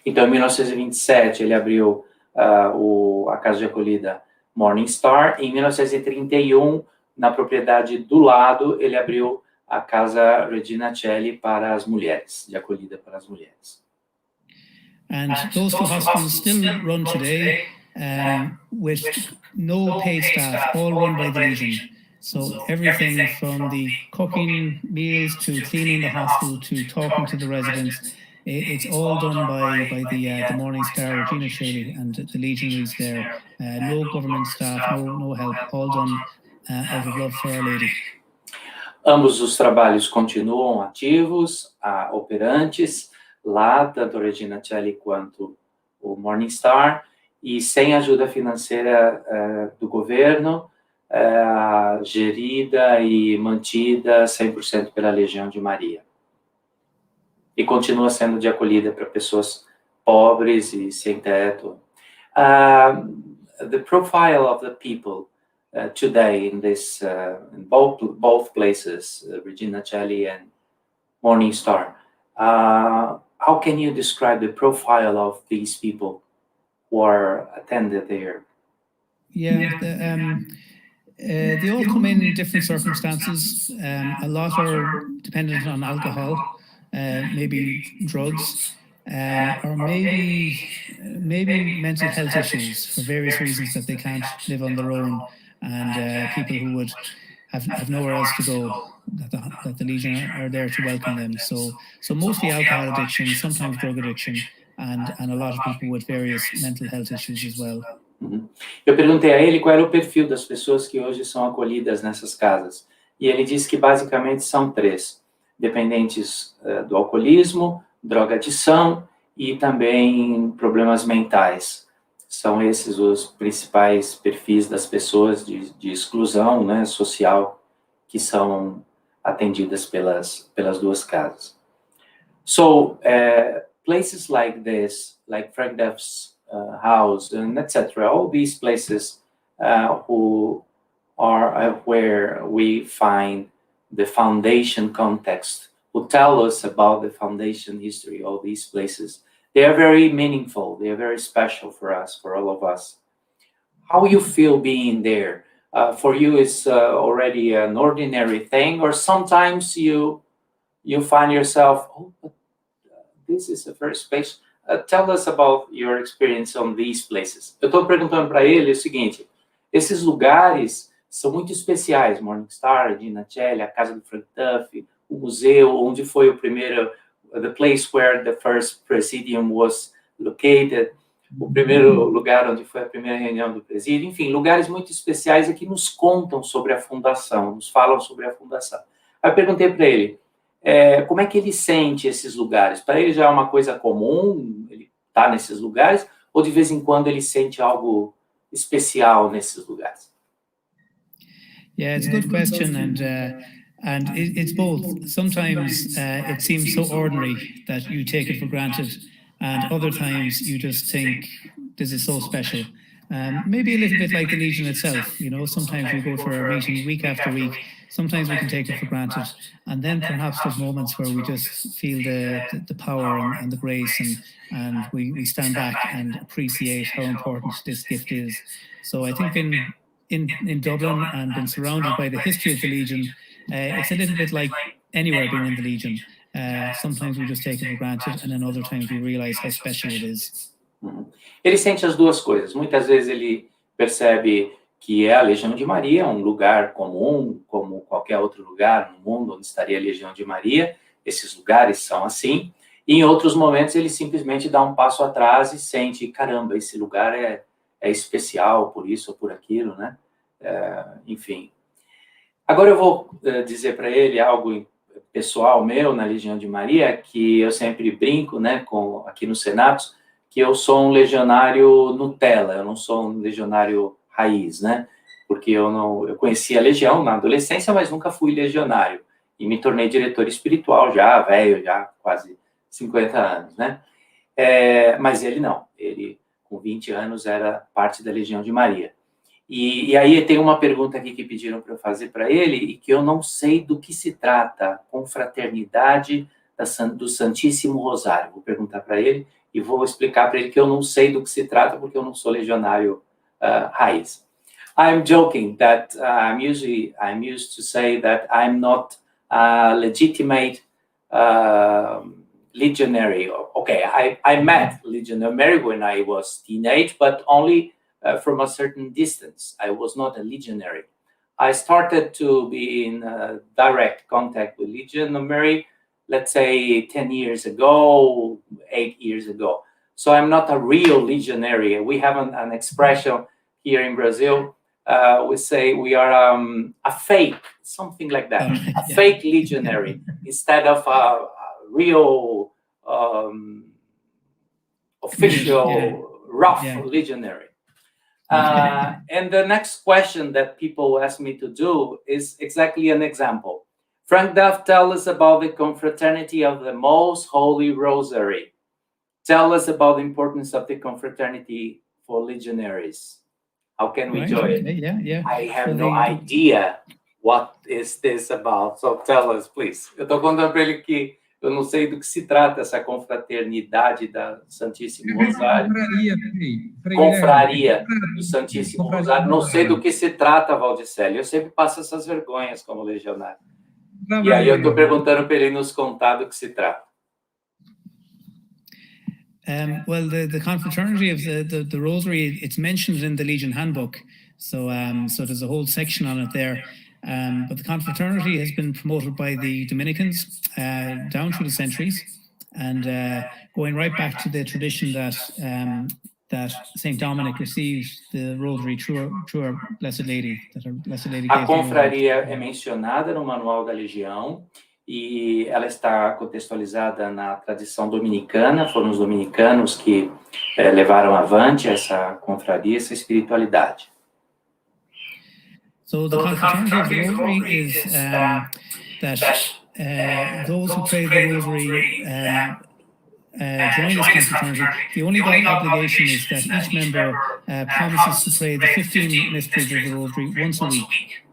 Então, em 1927, ele abriu a casa de acolhida Morning Star. Em 1931, na propriedade do lado, ele abriu a casa Regina Coeli para as mulheres, de acolhida para as mulheres. And those two hostels still run today with no paid staff, all run by the Legion. So everything from the cooking meals to cleaning the hostel to talking to the residents, it's all done by the Morning Star Regina Coeli and the legionaries there. No government staff, no help, all done out of love for Our Lady. Ambos os trabalhos continuam ativos, operantes, lá, tanto a Regina Coeli quanto o Morning Star, e sem ajuda financeira do governo, gerida e mantida 100% pela Legião de Maria. E continua sendo de acolhida para pessoas pobres e sem teto. The profile of the people today in this, in both places, Regina Coeli and Morning Star, how can you describe the profile of these people who are attended there? Yeah, They all come in different circumstances. A lot are dependent on alcohol, maybe drugs, or maybe mental health issues for various reasons that they can't live on their own, and people who would have nowhere else to go, that the Legion are there to welcome them. So mostly alcohol addiction, sometimes drug addiction, and a lot of people with various mental health issues as well. Eu perguntei a ele qual era o perfil das pessoas que hoje são acolhidas nessas casas. E ele disse que basicamente são 3: dependentes do alcoolismo, drogadição e também problemas mentais. São esses os principais perfis das pessoas de exclusão, né, social, que são atendidas pelas 2 casas. So, places like this, like Frank Duff's house, and etc., all these places who are where we find the foundation context, who tell us about the foundation history, all these places, they are very meaningful, they are very special for us, for all of us. How you feel being there? For you, it's already an ordinary thing, or sometimes you find yourself, oh, but this is a very special. Tell us about your experience on these places. Eu estou perguntando para ele o seguinte: esses lugares são muito especiais, Morning Star, Dina Celli, a casa do Frank Duff, o museu onde foi o primeiro, the place where the first presidium was located, o primeiro lugar onde foi a primeira reunião do presídio, enfim, lugares muito especiais e que nos contam sobre a fundação, nos falam sobre a fundação. Aí eu perguntei para ele, como é que ele sente esses lugares? Para ele já é uma coisa comum, ele está nesses lugares, ou de vez em quando ele sente algo especial nesses lugares? Yeah, it's a good question, and it's both. Sometimes it seems so ordinary that you take it for granted, and other times you just think this is so special. Maybe a little bit like the Legion itself, you know, sometimes we go for a meeting week after week, sometimes we can take it for granted, and then perhaps there's moments where we just feel the power and the grace, and we stand back and appreciate how important this gift is. So I think in Dublin and been surrounded by the history of the Legion, it's a little bit like anywhere being in the Legion. Sometimes we just take it for granted, and then other times we realize how special it is. Ele sente as duas coisas. Muitas vezes ele percebe que é a Legião de Maria, um lugar comum, como qualquer outro lugar no mundo onde estaria a Legião de Maria. Esses lugares são assim. E em outros momentos ele simplesmente dá um passo atrás e sente, caramba, esse lugar é especial por isso ou por aquilo, né? Enfim. Agora eu vou dizer para ele algo pessoal meu na Legião de Maria, que eu sempre brinco, né, aqui no Senatus, que eu sou um legionário Nutella, eu não sou um legionário raiz, né? Porque eu conheci a Legião na adolescência, mas nunca fui legionário. E me tornei diretor espiritual já, velho, já quase 50 anos, né? Mas ele não, ele com 20 anos era parte da Legião de Maria. E aí tem uma pergunta aqui que pediram para eu fazer para ele, e que eu não sei do que se trata, confraternidade do Santíssimo Rosário. Vou perguntar para ele e vou explicar para ele que eu não sei do que se trata, porque eu não sou legionário raiz. I'm joking that I'm used to say that I'm not a legitimate legionary. Okay, I met Legionary Mary when I was teenage, but only from a certain distance. I was not a legionary. I started to be in direct contact with Legionary Mary, let's say 10 years ago, 8 years ago. So I'm not a real legionary. We have an expression here in Brazil. We say we are a fake, something like that, a fake legionary instead of a real official rough legionary. And the next question that people ask me to do is exactly an example. Frank Duff, tell us about the confraternity of the Most Holy Rosary. Tell us about the importance of the confraternity for legionaries. How can we join it? Yeah. I have no idea what is this about. So tell us, please. Eu estou contando para ele que Eu não sei do que se trata essa confraternidade da Santíssimo Rosário. Confraria do Santíssimo Rosário. Não sei do que se trata, Valdicelli. Eu sempre passo essas vergonhas como legionário. E aí eu estou perguntando para ele nos contar do que se trata. Well, the confraternity of the Rosary, it's mentioned in the Legion Handbook. So there's a whole section on it there. But the confraternity has been promoted by the Dominicans down through the centuries, and going right back to the tradition that Saint Dominic received the Rosary through our Blessed Lady. That our Blessed Lady A confraria é mencionada no Manual da Legião e ela está contextualizada na tradição dominicana. Foram os dominicanos que levaram avante essa confraria, essa espiritualidade. So the confraternity of the Rosary is that those who pray the Rosary join this confraternity. The only obligation is that each member promises to pray the 15 mysteries of the Rosary once a week.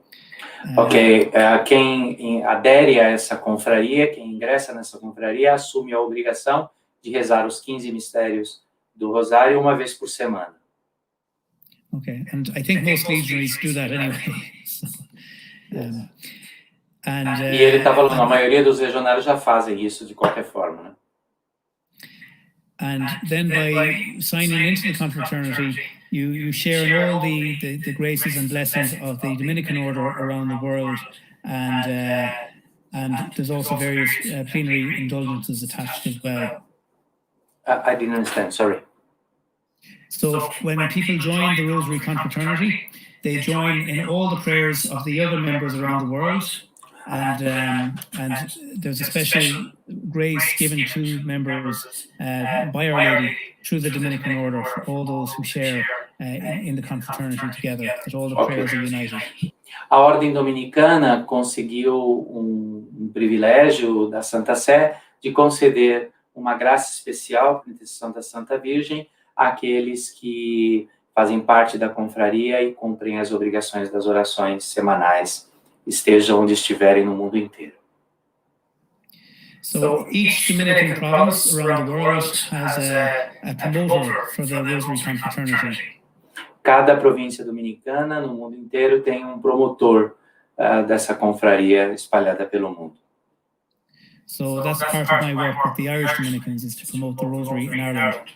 Ok, quem adere a essa confraria, quem ingressa nessa confraria, assume a obrigação de rezar os 15 mistérios do Rosário uma vez por semana. Okay, and I think most legionaries do that anyway. So, e ele está falando, a maioria dos legionários já fazem isso de qualquer forma, né? And then by signing into the confraternity, you share in all the graces and blessings of the Dominican order around the world, and there's also various plenary indulgences attached as well. I didn't understand, sorry. So when people join the Rosary confraternity, they join in all the prayers of the other members around the world, and there's a special grace given to members by Our Lady through the Dominican order for all those who share in the confraternity together, that all the prayers are united. A Ordem Dominicana conseguiu privilégio da Santa Sé de conceder uma graça especial por intercessão da Santa Virgem àqueles que fazem parte da confraria e cumprem as obrigações das orações semanais, estejam onde estiverem no mundo inteiro. So each Dominican province around the world has a promoter for the Rosary confraternity. Cada província dominicana no mundo inteiro tem promotor dessa confraria espalhada pelo mundo. So that's part of my work with the Irish Dominicans, is to promote the Rosary in Ireland.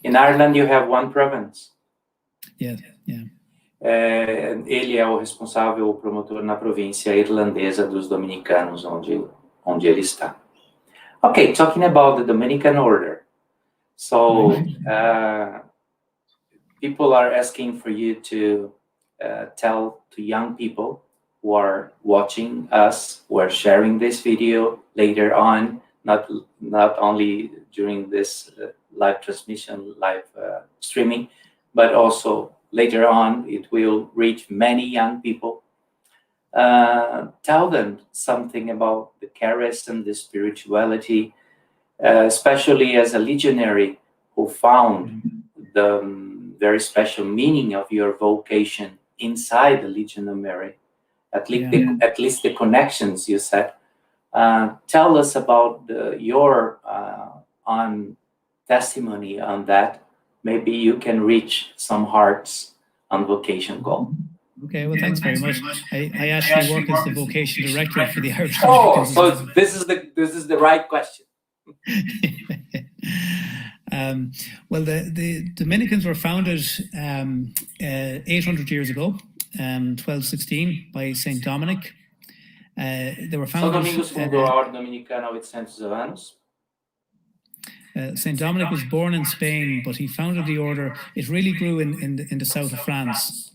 In Ireland you have one province. Yeah. Ele é o responsável, o promotor na província irlandesa dos dominicanos, onde ele está. Okay, talking about the Dominican order. So, people are asking for you to tell to young people who are watching us, who are sharing this video later on, not only during this live transmission, live streaming, but also later on it will reach many young people. Tell them something about the charism, the spirituality, especially as a legionary who found the very special meaning of your vocation inside the Legion of Mary, at least the connections you said. Tell us about your testimony on that. Maybe you can reach some hearts on vocation call. Okay, well, thanks very much. I actually work as the vocation director for the Irish. Oh, so this is the right question. Well, the Dominicans were founded 800 years ago, 1216, by Saint Dominic. They were founded. São Domingos fundou a Ordem Dominicana há 800 anos. Saint Dominic was born in Spain, but he founded the order. It really grew in the south of France.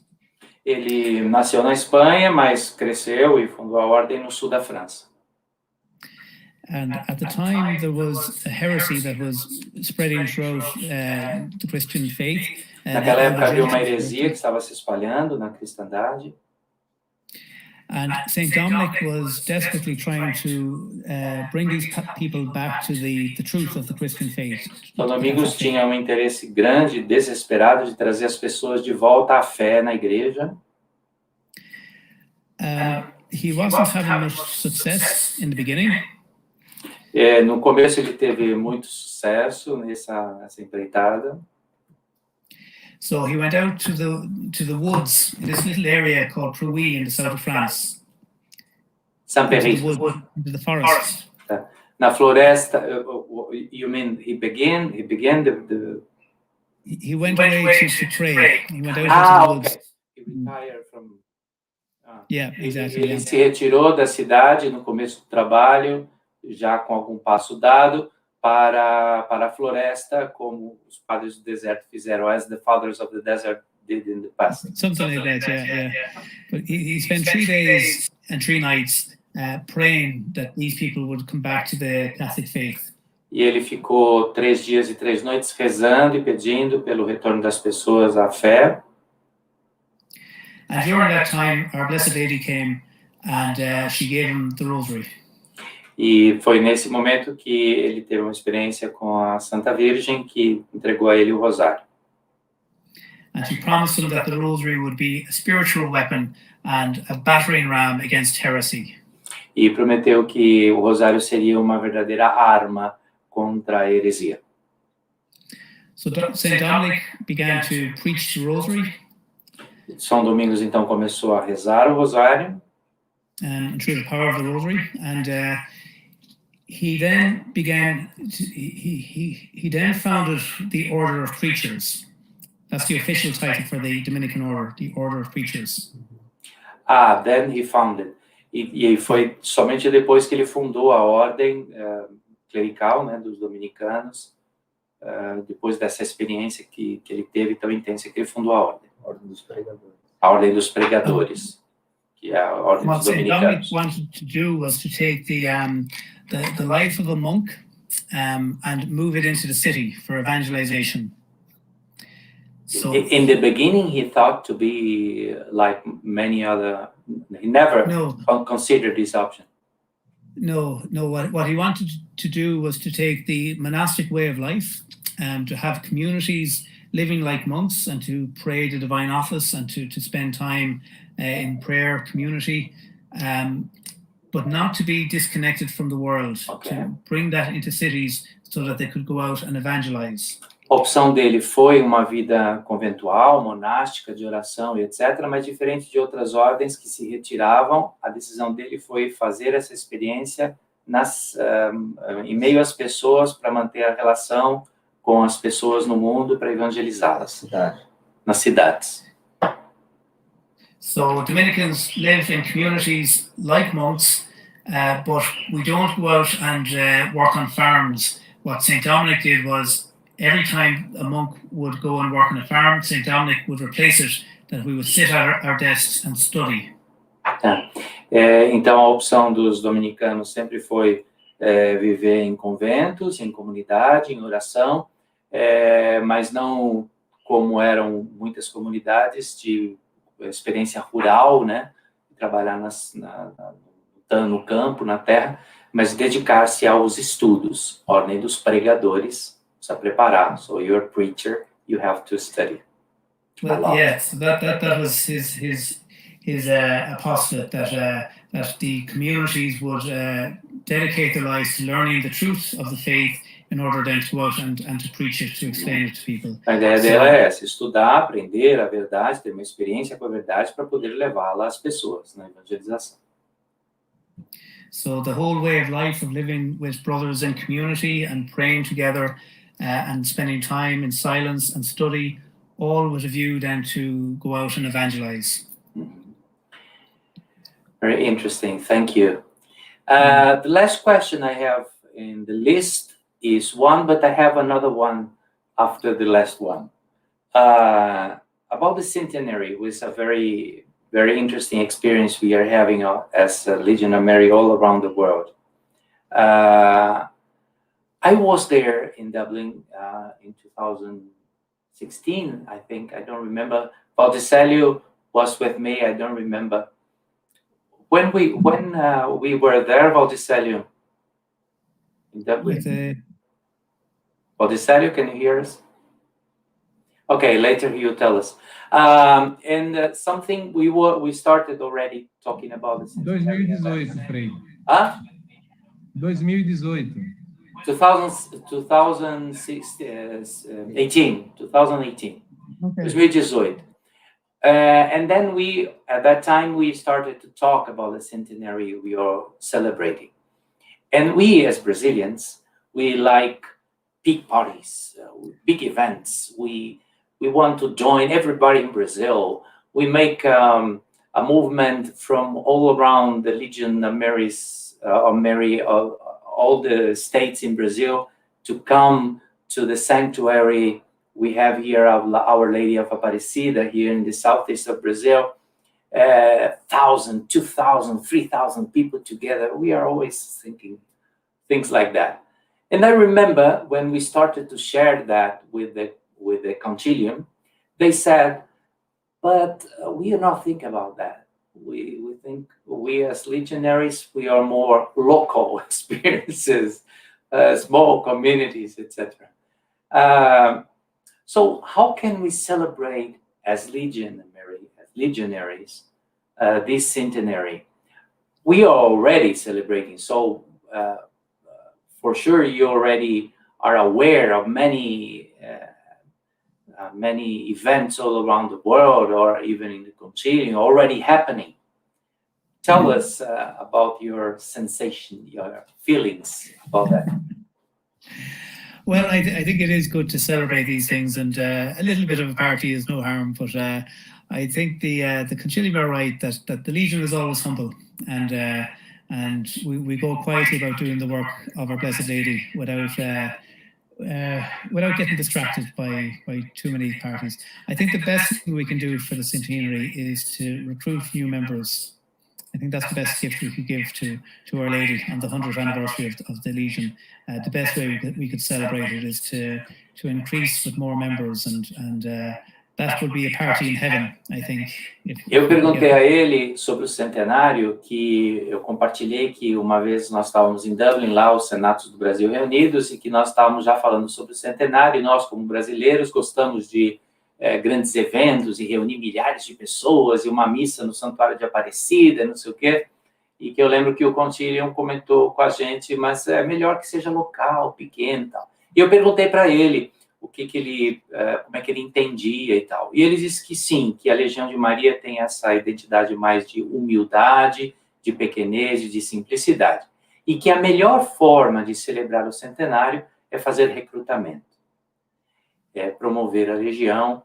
Ele nasceu na Espanha, mas cresceu e fundou a ordem no sul da França. And at the time, there was a heresy that was spreading throughout the Christian faith. Naquela época havia uma heresia que estava se espalhando na cristandade. And Saint Dominic was desperately trying to bring these people back to the truth of the Christian faith. São Domingos tinha interesse grande, desesperado, de trazer as pessoas de volta à fé na igreja. He wasn't having much success in the beginning. No começo ele teve muito sucesso nessa empreitada. So he went out to the woods in this little area called Prouy in the south of France. Saint-Péry. Into the forest. Na floresta, you mean he began the He went away to pray. He went out into the woods. Okay. He retired from. Yeah, exactly. Ele se retirou da cidade no começo do trabalho, já com algum passo dado, para a floresta, como os padres do deserto fizeram, as the fathers of the desert did in the past. Something like that, yeah. But he spent 3 days and 3 nights praying that these people would come back to the Catholic faith. E ele ficou 3 dias e 3 noites rezando e pedindo pelo retorno das pessoas à fé. And during that time, our Blessed Lady came and she gave him the rosary. E foi nesse momento que ele teve uma experiência com a Santa Virgem, que entregou a ele o rosário. And she promised him that the rosary would be a spiritual weapon and a battering ram against heresy. E prometeu que o rosário seria uma verdadeira arma contra a heresia. So Saint Dominic began to preach the rosary. São Domingos então começou a rezar o rosário. Through the power of the rosary, and he then began. He then founded the Order of Preachers. That's the official title for the Dominican Order, the Order of Preachers. Then he founded. E foi somente depois que ele fundou a ordem clerical, né, dos dominicanos, depois dessa experiência que ele teve tão intensa, que ele fundou a ordem. A ordem dos pregadores. A ordem dos pregadores, que é a ordem dos dominicanos. What Saint Dominic wanted to do was to take the life of a monk and move it into the city for evangelization. So in the beginning, he thought to be like many other. He never considered this option. No. What he wanted to do was to take the monastic way of life and to have communities living like monks and to pray the divine office and to spend time in prayer community, but not to be disconnected from the world. Okay. To bring that into cities so that they could go out and evangelize. A opção dele foi uma vida conventual, monástica, de oração e etc., mas diferente de outras ordens que se retiravam, a decisão dele foi fazer essa experiência em meio às pessoas para manter a relação com as pessoas no mundo, para evangelizá-las nas cidades. So Dominicans live in communities like monks, but we don't go out and work on farms. What St. Dominic did was every time a monk would go and work on a farm, St. Dominic would replace it, that we would sit at our desks and study. Então a opção dos dominicanos sempre foi viver em conventos, em comunidade, em oração, mas não como eram muitas comunidades de experiência rural, né? Trabalhar no campo, na terra, mas dedicar-se aos estudos, ordem dos pregadores, precisa preparar. So you're a preacher, you have to study. Well, yes, that was his apostolate, that the communities would dedicate their lives to learning the truth of the faith in order then to go out and to preach it, to explain it to people. A ideia dela é essa: estudar, aprender a verdade, ter uma experiência com a verdade para poder levá-la às pessoas na evangelização. So the whole way of life of living with brothers in community and praying together and spending time in silence and study, all with a view then to go out and evangelize. Very interesting, thank you. The last question I have in the list is one, but I have another one after the last one. About the Centenary, was a very, very interesting experience we are having as Legion of Maria all around the world. I was there in Dublin in 2016, I think. I don't remember. Valdicelio was with me. I don't remember. When we were there, Valdicelio, in Dublin. Valdicelio, can you hear us? Okay, later you tell us. And something we started already talking about this. 2018, frei. 2018. 2018. Okay. 2018. And then at that time, we started to talk about the centenary we are celebrating. And we, as Brazilians, we like big parties, big events. We want to join everybody in Brazil. We make a movement from all around the Legion of Mary, all the states in Brazil, to come to the sanctuary we have here of Our Lady of Aparecida here in the southeast of Brazil. 1,000, 2,000, 3,000 people together. We are always thinking things like that. And I remember when we started to share that with the concilium, they said, but we are not thinking about that. We think we as legionaries, we are more local experiences, small communities, etc. So how can we celebrate as legionaries this centenary? We are already celebrating. So for sure, you already are aware of many events all around the world, or even in the concilium, already happening. Tell us about your sensation, your feelings about that. Well, I think it is good to celebrate these things, and a little bit of a party is no harm. But I think the concilium are right that the Legion is always humble, and we go quietly about doing the work of our Blessed Lady without getting distracted by too many parties. I think the best thing we can do for the centenary is to recruit new members. I think that's the best gift we could give to Our Lady on the 100th anniversary of the Legion. The best way we could celebrate it is to increase with more members, and that would be a party in heaven, I think. Eu perguntei a ele sobre o centenário, que eu compartilhei que uma vez nós estávamos em Dublin, lá os senatos do Brasil reunidos, e que nós estávamos já falando sobre o centenário, e nós, como brasileiros, gostamos de grandes eventos e reunir milhares de pessoas, e uma missa no Santuário de Aparecida, não sei o quê, e que eu lembro que o concilium comentou com a gente, mas é melhor que seja local, pequeno e tal. E eu perguntei para ele o que ele, como é que ele entendia e tal. E ele disse que sim, que a Legião de Maria tem essa identidade mais de humildade, de pequenez e de simplicidade. E que a melhor forma de celebrar o centenário é fazer recrutamento. É promover a Legião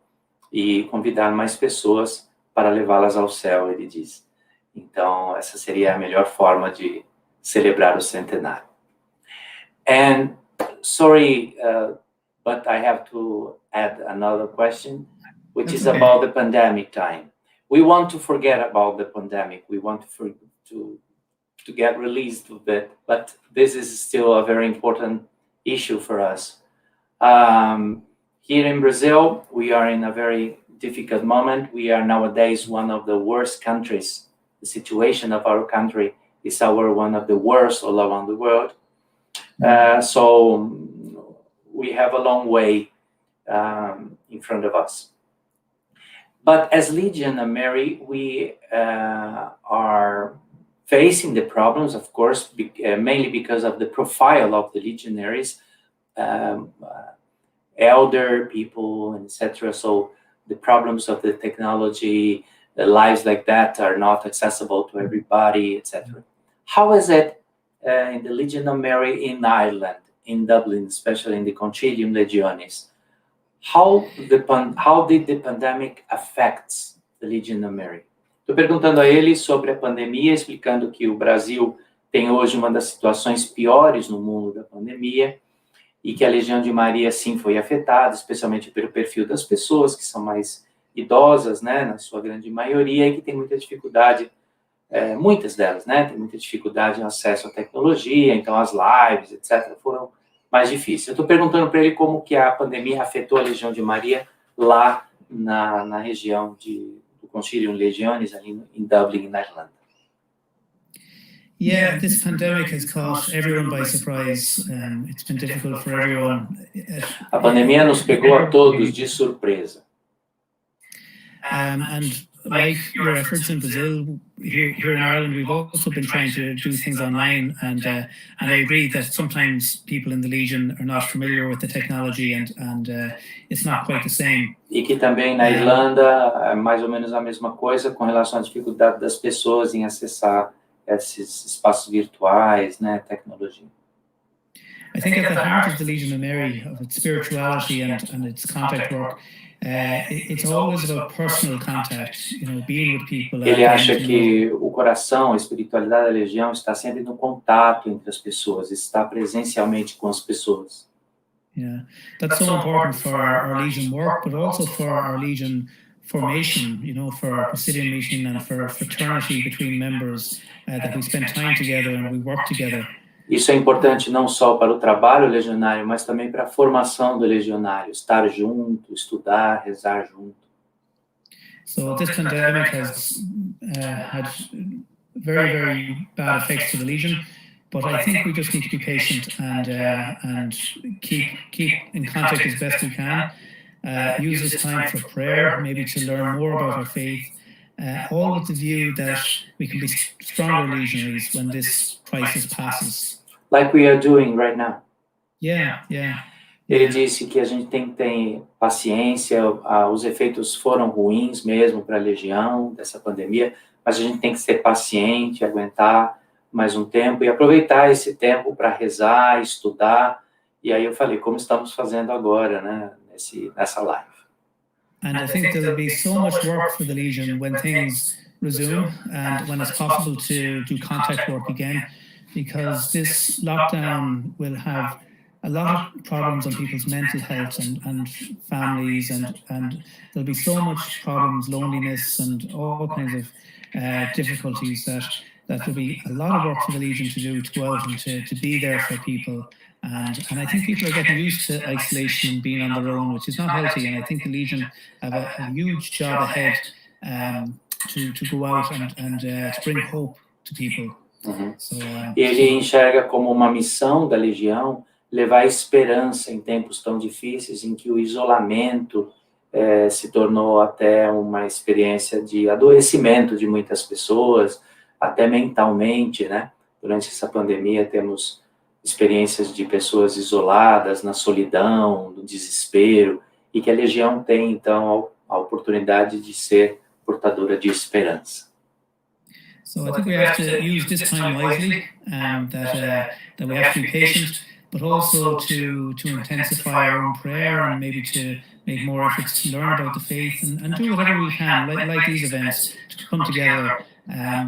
e convidar mais pessoas para levá-las ao céu, ele diz. Então, essa seria a melhor forma de celebrar o centenário. And, sorry, but I have to add another question, which is about the pandemic time. We want to forget about the pandemic. We want to get released of it, but this is still a very important issue for us. Here in Brazil, we are in a very difficult moment. We are nowadays one of the worst countries. The situation of our country is one of the worst all around the world. So we have a long way in front of us. But as Legion of Mary, we are facing the problems, of course, mainly because of the profile of the legionaries, elder people, etc. So the problems of the technology, the lives like that are not accessible to everybody, etc. How is it in the Legion of Mary in Ireland, in Dublin, especially in the Concilium Legionis? How did the pandemic affect the Legion of Mary? Estou perguntando a ele sobre a pandemia, explicando que o Brasil tem hoje uma das situações piores no mundo da pandemia, e que a Legião de Maria, sim, foi afetada, especialmente pelo perfil das pessoas que são mais idosas, né, na sua grande maioria, e que tem muita dificuldade, muitas delas, né, tem muita dificuldade em acesso à tecnologia, então as lives, etc., foram mais difíceis. Eu estou perguntando para ele como que a pandemia afetou a Legião de Maria lá na região do Concilium Legionis, ali em Dublin, na Irlanda. Yeah, this pandemic has caught everyone by surprise. It's been difficult for everyone. A pandemia nos pegou a todos de surpresa. And like your efforts in Brazil, here in Ireland, we've also been trying to do things online, and I agree that sometimes people in the Legion are not familiar with the technology, and it's not quite the same. E que também na Irlanda é mais ou menos a mesma coisa com relação à dificuldade das pessoas em acessar esses espaços virtuais, né, tecnologia. I think at the heart of the Legion of Mary, of its spirituality and its contact work, it's always about personal contact, being with people. Ele acha que o coração, a espiritualidade da Legião está sempre no contato entre as pessoas, está presencialmente com as pessoas. Yeah, that's so important for our Legion work, but also for our Legion formation, for our Presidium meeting and for fraternity between members, that we spend time together and we work together. Isso é importante não só para o trabalho legionário, mas também para a formação do legionário, estar junto, estudar, rezar junto. So this pandemic has had very, very bad effects to the Legion, but I think we just need to be patient and keep in contact as best we can. Use this time for prayer, maybe to learn more about our faith, all with the view that we can be stronger legionaries when this crisis passes. Like we are doing right now. Yeah. Ele disse que a gente tem que ter paciência, os efeitos foram ruins mesmo para a Legião dessa pandemia, mas a gente tem que ser paciente, aguentar mais um tempo e aproveitar esse tempo para rezar, estudar. E aí eu falei, como estamos fazendo agora, né, nessa live. And I think there'll be so much work for the Legion when things resume and when it's possible to do contact work again, because this lockdown will have a lot of problems on people's mental health and families, and there'll be so much problems, loneliness and all kinds of difficulties that there'll be a lot of work for the Legion to do, to go out and to be there for people. And I think people are getting used to isolation and being on their own, which is not healthy. And I think the Legion have a huge job ahead to go out and to bring hope to people. Uhum. Ele enxerga como uma missão da Legião levar esperança em tempos tão difíceis em que o isolamento se tornou até uma experiência de adoecimento de muitas pessoas, até mentalmente, né? Durante essa pandemia temos experiências de pessoas isoladas, na solidão, no desespero, e que a Legião tem, então, a oportunidade de ser portadora de esperança. So I think we have to use this time wisely, that we have to be patient, but also to intensify our own prayer and maybe to make more efforts to learn about the faith and do whatever we can, like these events, to come together,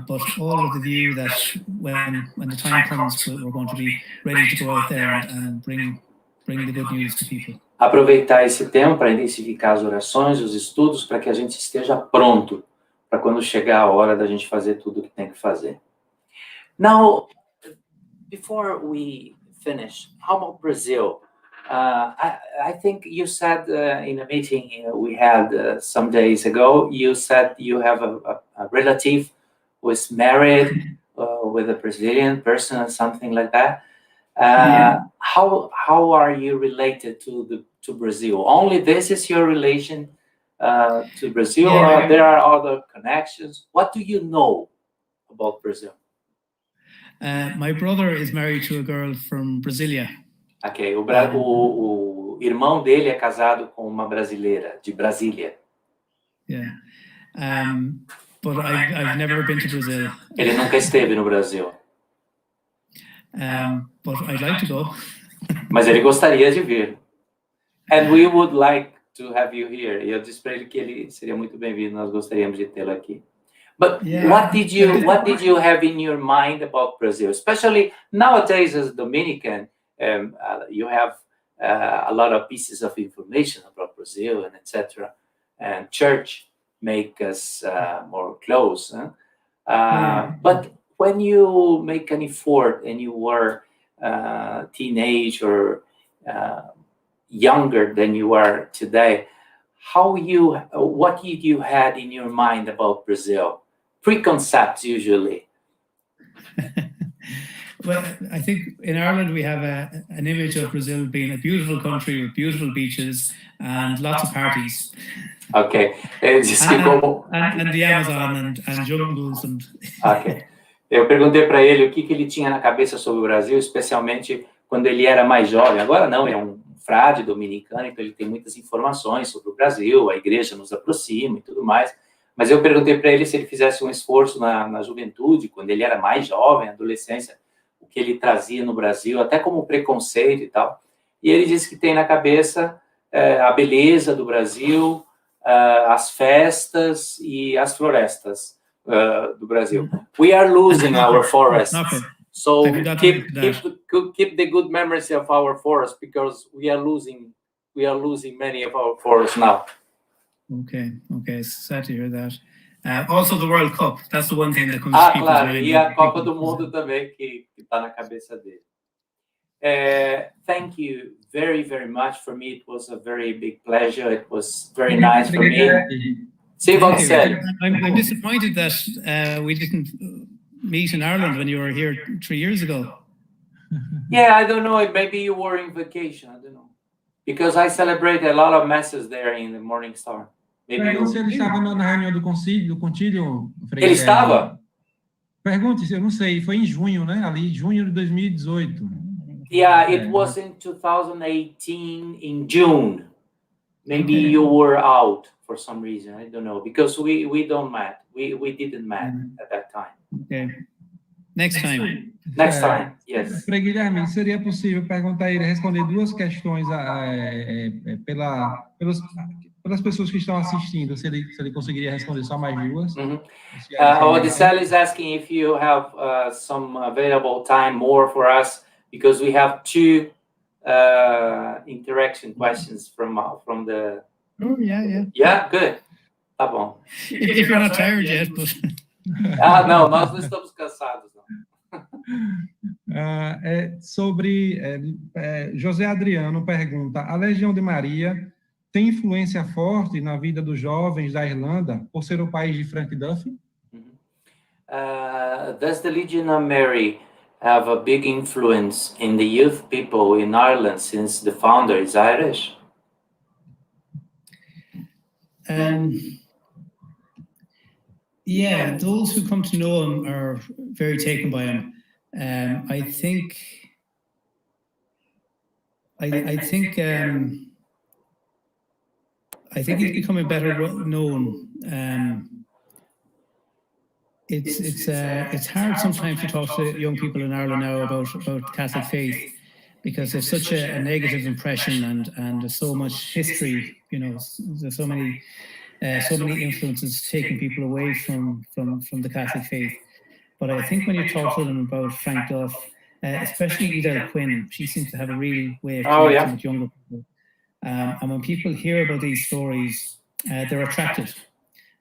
but all with the view that when the time comes, we're going to be ready to go out there and bring the good news to people. Aproveitar esse tempo para intensificar as orações, os estudos, para que a gente esteja pronto para quando chegar a hora da gente fazer tudo o que tem que fazer. Now, before we finish, how about Brazil? I think you said in a meeting we had some days ago, you said you have a relative who is married with a Brazilian person or something like that. How are you related to Brazil? Only this is your relation to Brazil, or there are other connections? What do you know about Brazil? My brother is married to a girl from Brasilia. Ok, o irmão dele é casado com uma brasileira de Brasília. Yeah, but I've never been to Brazil. Ele nunca esteve no Brasil. But I'd like to go. Mas ele gostaria de vir. And we would like to have you here. E eu disse para ele que ele seria muito bem-vindo. Nós gostaríamos de tê-lo aqui. But what did you have in your mind about Brazil? Especially nowadays as a Dominican, you have a lot of pieces of information about Brazil and etc. And church make us more close. But when you make an effort and you were teenage or younger than you are today, what did you had in your mind about Brazil? Preconcepts usually. Well, I think in Ireland we have an image of Brazil being a beautiful country with beautiful beaches and lots of parties. Ok. Ele disse que como... And the Amazon and jungles and... Ok. Eu perguntei para ele o que ele tinha na cabeça sobre o Brasil, especialmente quando ele era mais jovem. Agora não, ele é um frade dominicano, então ele tem muitas informações sobre o Brasil, a igreja nos aproxima e tudo mais. Mas eu perguntei para ele se ele fizesse um esforço na juventude, quando ele era mais jovem, adolescência, o que ele trazia no Brasil, até como preconceito e tal. E ele disse que tem na cabeça a beleza do Brasil, as festas e as florestas do Brasil. We are losing our forests, so keep the good memories of our forests, because we are losing many of our forests now. Okay, sad to hear that. Also the World Cup, that's the one thing that comes to people's Claro, mind. e a Copa do Mundo também, que está na cabeça dele. Thank you very, very much. For me, it was a very big pleasure. It was very nice for me. Sim, Valcélio. I'm disappointed that we didn't meet in Ireland when you were here 3 years ago. Yeah, I don't know. Maybe you were in vacation. I don't know. Because I celebrate a lot of masses there in the Morning Star. Pergunte se ele estava na reunião do concílio, frei. Ele estava? Pergunte se eu não sei. Foi em junho, né? Ali, junho de 2018. Yeah, it was in 2018 in June. Maybe you were out for some reason. I don't know, because we don't met. We didn't met at that time. Okay. Next time. Next time, yes. Frei Guilherme, seria possível perguntar a ele, responder duas questões pelas pessoas que estão assistindo, se ele conseguiria responder só mais duas? Odissel is asking if you have some available time more for us, because we have two interaction questions from the... Oh, yeah. Yeah, good. Tá bom. If you're not tired yet, but... Não, nós não estamos cansados, não. José Adriano pergunta: a Legião de Maria tem influência forte na vida dos jovens da Irlanda por ser o país de Frank Duffy? Does the Legion of Mary have a big influence in the youth people in Ireland since the founder is Irish? Yeah, those who come to know him are very taken by him. I think he's becoming better known. It's hard sometimes to talk to young people in Ireland now about Catholic faith, because there's such a negative impression and there's so much history. You know, there's so many influences taking people away from the Catholic faith. But I think when you talk to them about Frank Duff, especially Edel Quinn, she seems to have a real way of connecting with younger people. And when people hear about these stories, they're attracted.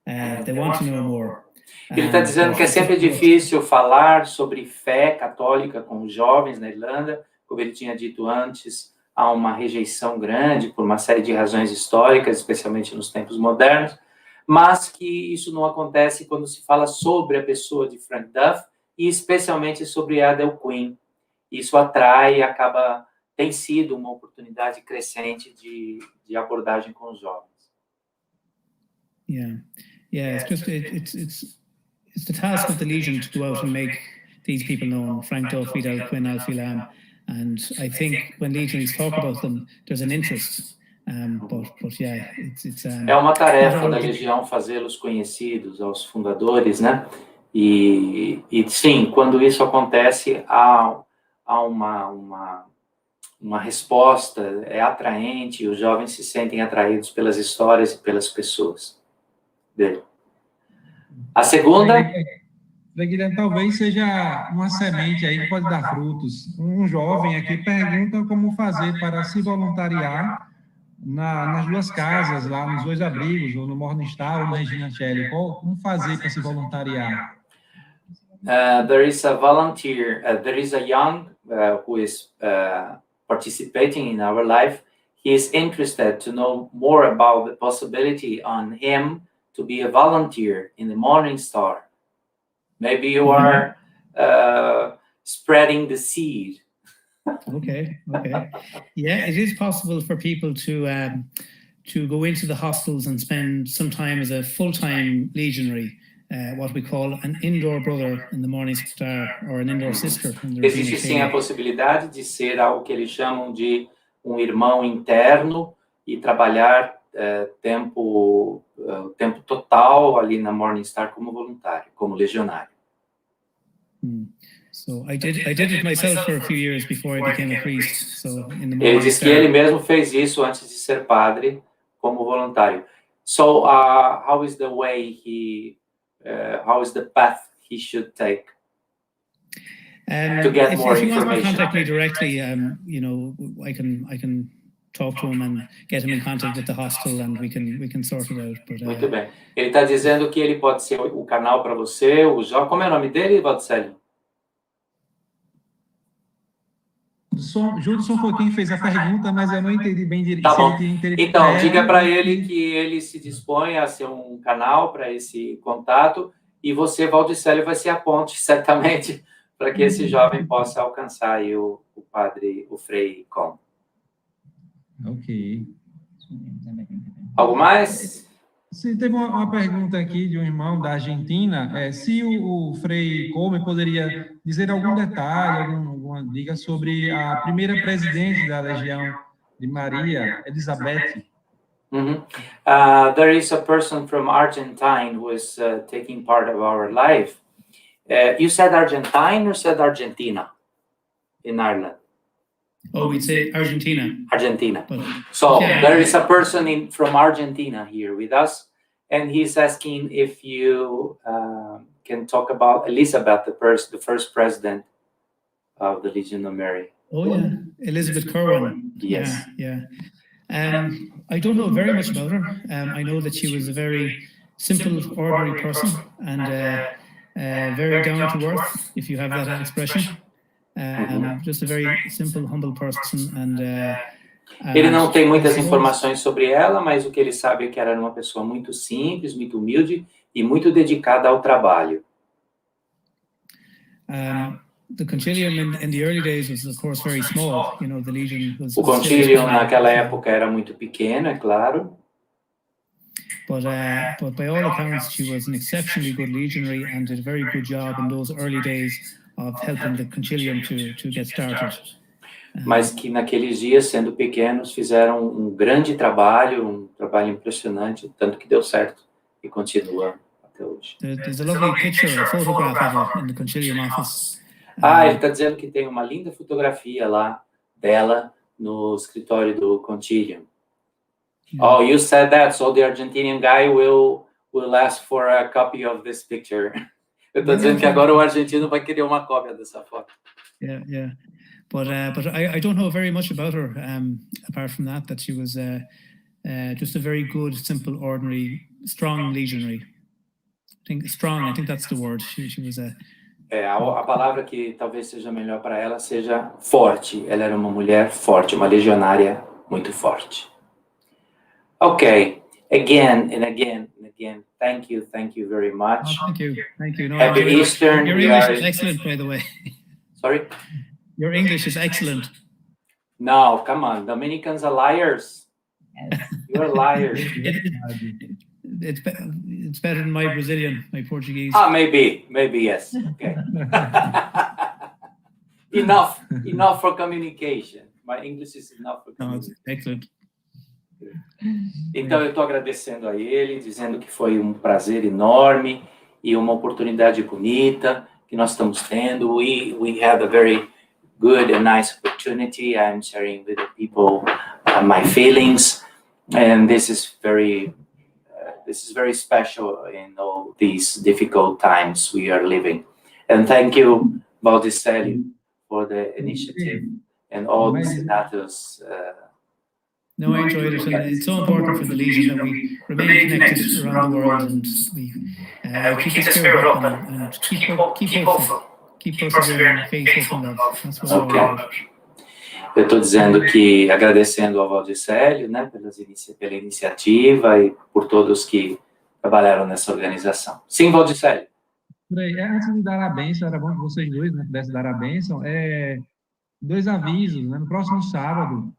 They want to know more. Ele está dizendo que é sempre difícil falar sobre fé católica com os jovens na Irlanda. Como ele tinha dito antes, há uma rejeição grande por uma série de razões históricas, especialmente nos tempos modernos, mas que isso não acontece quando se fala sobre a pessoa de Frank Duff e especialmente sobre Edel Quinn. Isso atrai e tem sido uma oportunidade crescente de abordagem com os jovens. It's the task of the Legion to go out and make these people known, Frank Duff, Edel Quinn, Alfie Lamb, and I think when Legionaries talk about them, there's an interest. É uma tarefa da Legião fazê-los conhecidos aos fundadores, né? E sim, quando isso acontece, há uma resposta, é atraente, e os jovens se sentem atraídos pelas histórias e pelas pessoas dele. A segunda... Guilherme, talvez seja uma semente aí que pode dar frutos. Um jovem aqui pergunta como fazer para se voluntariar nas duas casas, lá nos dois abrigos, ou no Morning Star ou na Regina Shelley. Como fazer para se voluntariar? There is a volunteer, there is a young who is participating in our life. He is interested to know more about the possibility on him to be a volunteer in the Morning Star. Maybe you are spreading the seed. Okay. Yeah, it is possible for people to to go into the hostels and spend some time as a full-time legionary, what we call an indoor brother in the Morning Star, or an indoor sister. Existe sim a possibilidade de ser algo que eles chamam de irmão interno e trabalhar tempo total ali na Morning Star como voluntário, como legionário. So I did it myself for a few years before I became a priest. So in the Ele diz que ele mesmo fez isso antes de ser padre como voluntário. So how is the way how is the path he should take to get more if you want to information? contact me directly, you know, I can talk to him and get him in contact with the hostel, and we can sort it out. But, muito bem. Ele está dizendo que ele pode ser o canal para você, o Jó. Como é o nome dele, Valdicelli? Judson foi quem fez a pergunta, mas eu não entendi bem direito. Tá bom. Então, diga para ele que ele se dispõe a ser um canal para esse contato, e você, Valdicelli, vai ser a ponte, certamente, para que esse jovem possa alcançar aí o padre, o frei Colm. Ok. Algo mais? Sim, teve uma pergunta aqui de um irmão da Argentina, se o frei Colme poderia dizer algum detalhe, alguma dica sobre a primeira presidente da Legião de Maria, Elizabeth. There is a person from Argentine who is taking part of our life. You said Argentine or said Argentina in Ireland? Oh, we'd say Argentina. Argentina. So yeah. There is a person from Argentina here with us, and he's asking if you can talk about Elizabeth, the first president of the Legion of Mary. Oh yeah, Elizabeth Corwin. Yes. Yeah. I don't know very much about her. I know that she was a very simple, ordinary person, and very down to earth, if you have that expression. Just a very simple, humble person, ele não tem muitas informações sobre ela, mas o que ele sabe é que ela era uma pessoa muito simples, muito humilde e muito dedicada ao trabalho. The concilium in the early days was, of course, very small. You know, the Legion was. O concilium naquela época era muito pequeno, é claro. But by all accounts, she was an exceptionally good legionary and did a very good job in those early days of helping the concilium to get started. Mas que naqueles dias, sendo pequenos, fizeram um grande trabalho, um trabalho impressionante, tanto que deu certo e continua até hoje. There's a lovely picture, a photograph of her in the concilium office. Ele está dizendo que tem uma linda fotografia lá dela no escritório do concilium. Oh, you said that, so the Argentinian guy will ask for a copy of this picture. Eu estou dizendo que agora o argentino vai querer uma cópia dessa foto. Yeah. But I don't know very much about her, apart from that she was just a very good, simple, ordinary, strong legionary. I think that's the word. She was a... A palavra que talvez seja melhor para ela seja forte. Ela era uma mulher forte, uma legionária muito forte. Okay, again and again and again, thank you very much. Oh, thank you. No, Happy Easter. Your English is excellent, by the way. Sorry? Your English is excellent. No, come on, Dominicans are liars. You're liars. It's better than my Brazilian, my Portuguese. Maybe yes. Okay. enough for communication. My English is enough for communication. No, it's excellent. Então eu estou agradecendo a ele, dizendo que foi um prazer enorme e uma oportunidade bonita que nós estamos tendo. We had a very good and nice opportunity. I'm sharing with the people my feelings, and this is very special in all these difficult times we are living. And thank you, Valdicelli, for the initiative and all the senators. No, I enjoyed it, and it's so important for the Legion that we remain connected around the world, and we keep the spirit up and keep hopeful, keep persevering, faithful in love. That's what we're all about. Eu estou dizendo que, agradecendo ao Valdicelli, né, pela iniciativa e por todos que trabalharam nessa organização. Sim, Valdicelli. Antes de dar a bênção, era bom que vocês dois, né, pudessem dar a bênção. 2 avisos, né? No próximo sábado,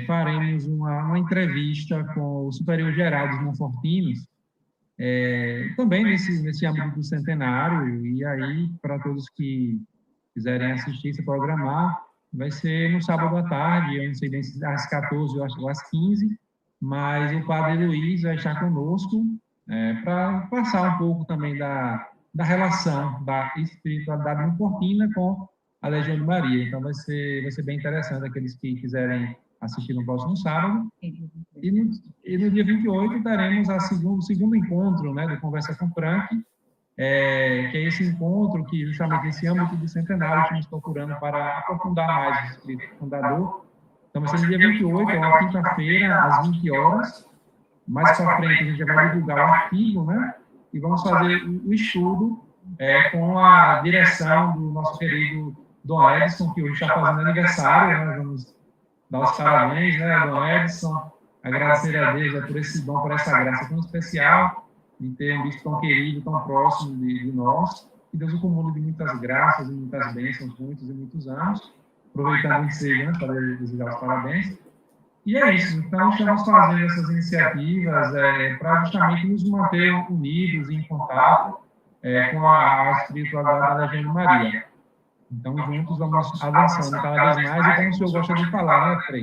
faremos uma entrevista com o superior geral dos Monfortinos, também nesse âmbito do Centenário, e aí, para todos que quiserem assistir, se programar, vai ser no sábado à tarde, eu não sei bem se às 14 ou às 15, mas o padre Luiz vai estar conosco para passar um pouco também da relação da espiritualidade monfortina com a Legião de Maria. Então, vai ser bem interessante aqueles que quiserem assistir no próximo sábado. E no dia 28 teremos o segundo encontro, né, do Conversa com Frank, que é esse encontro que, justamente nesse âmbito do Centenário, estamos procurando para aprofundar mais o espírito fundador. Então, vai ser no dia 28, é uma quinta-feira, às 20 horas. Mais para frente, a gente já vai divulgar o artigo, né? E vamos fazer o estudo com a direção do nosso querido Dom Edson, que hoje está fazendo aniversário, né? Vamos dar os parabéns, né, Dom Edson, agradecer a Deus por esse dom, por essa graça tão especial, de ter um bispo tão querido, tão próximo de nós, que Deus o acumule de muitas graças e muitas bênçãos, muitos e muitos anos, aproveitando o ensejo, né, para desejar os parabéns. E é isso, então estamos fazendo essas iniciativas para justamente nos manter unidos e em contato com a espiritualidade da Legião de Maria. Então, juntos vamos avançando cada vez mais, e como o senhor gosta de falar, né, frei?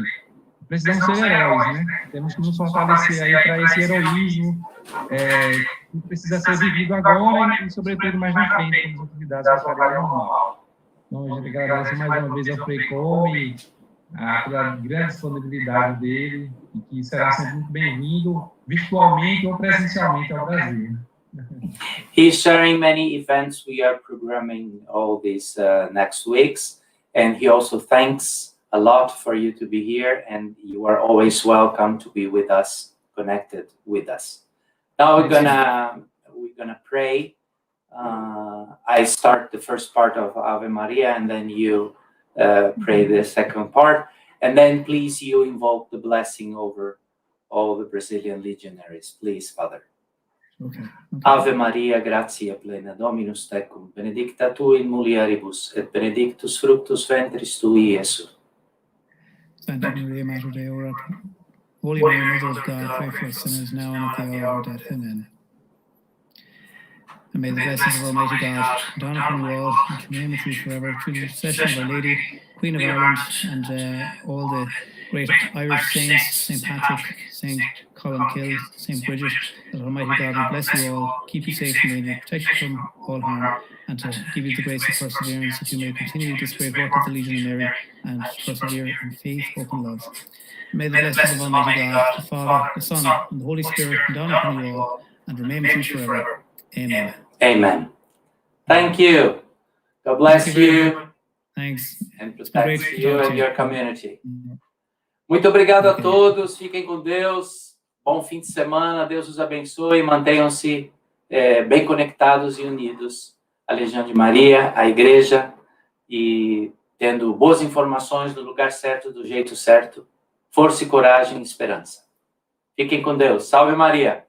Precisamos ser heróis, né? Temos que nos fortalecer aí para esse heroísmo que precisa ser vivido agora e, sobretudo, mais na frente, com as atividades da caridade normal. Então, a gente agradece mais uma vez ao frei Colme pela grande disponibilidade dele, e que será sempre muito bem-vindo, virtualmente ou presencialmente ao Brasil. He's sharing many events we are programming all these next weeks, and he also thanks a lot for you to be here, and you are always welcome to be with us, connected with us. Now we're gonna pray. I start the first part of Ave Maria, and then you pray the second part, and then please you invoke the blessing over all the Brazilian legionaries, please, Father. Okay. Ave Maria, gratia plena, Dominus tecum, benedicta tu in mulieribus, et benedictus fructus ventris tui, Iesus. Santa Maria, Mater Dei, ora pro Holy Mary, Mother of God, pray for us sinners now and at the hour of our death. Amen. And may the blessings of Almighty God dawn upon you all, and remain with you forever, through the intercession of Our Lady, Queen of Ireland, and all the great Irish saints, St. Patrick, St. Colm, St. Bridget, that Almighty God will bless you all, keep you safe from danger, protect you from all harm, and to give you the grace of perseverance, that you may continue this great work of the Legion of Mary, and persevere in faith, hope, and love. And may the blessings of Almighty God, the Father, the Son, and the Holy Spirit come down upon you all, and remain with you forever. Amen. Amen. Thank you. God bless you. Thanks. And protect you and your community. Muito obrigado a todos. Fiquem com Deus. Bom fim de semana. Deus os abençoe. Mantenham-se bem conectados e unidos à Legião de Maria, à Igreja, e tendo boas informações do lugar certo, do jeito certo. Força e coragem e esperança. Fiquem com Deus. Salve Maria.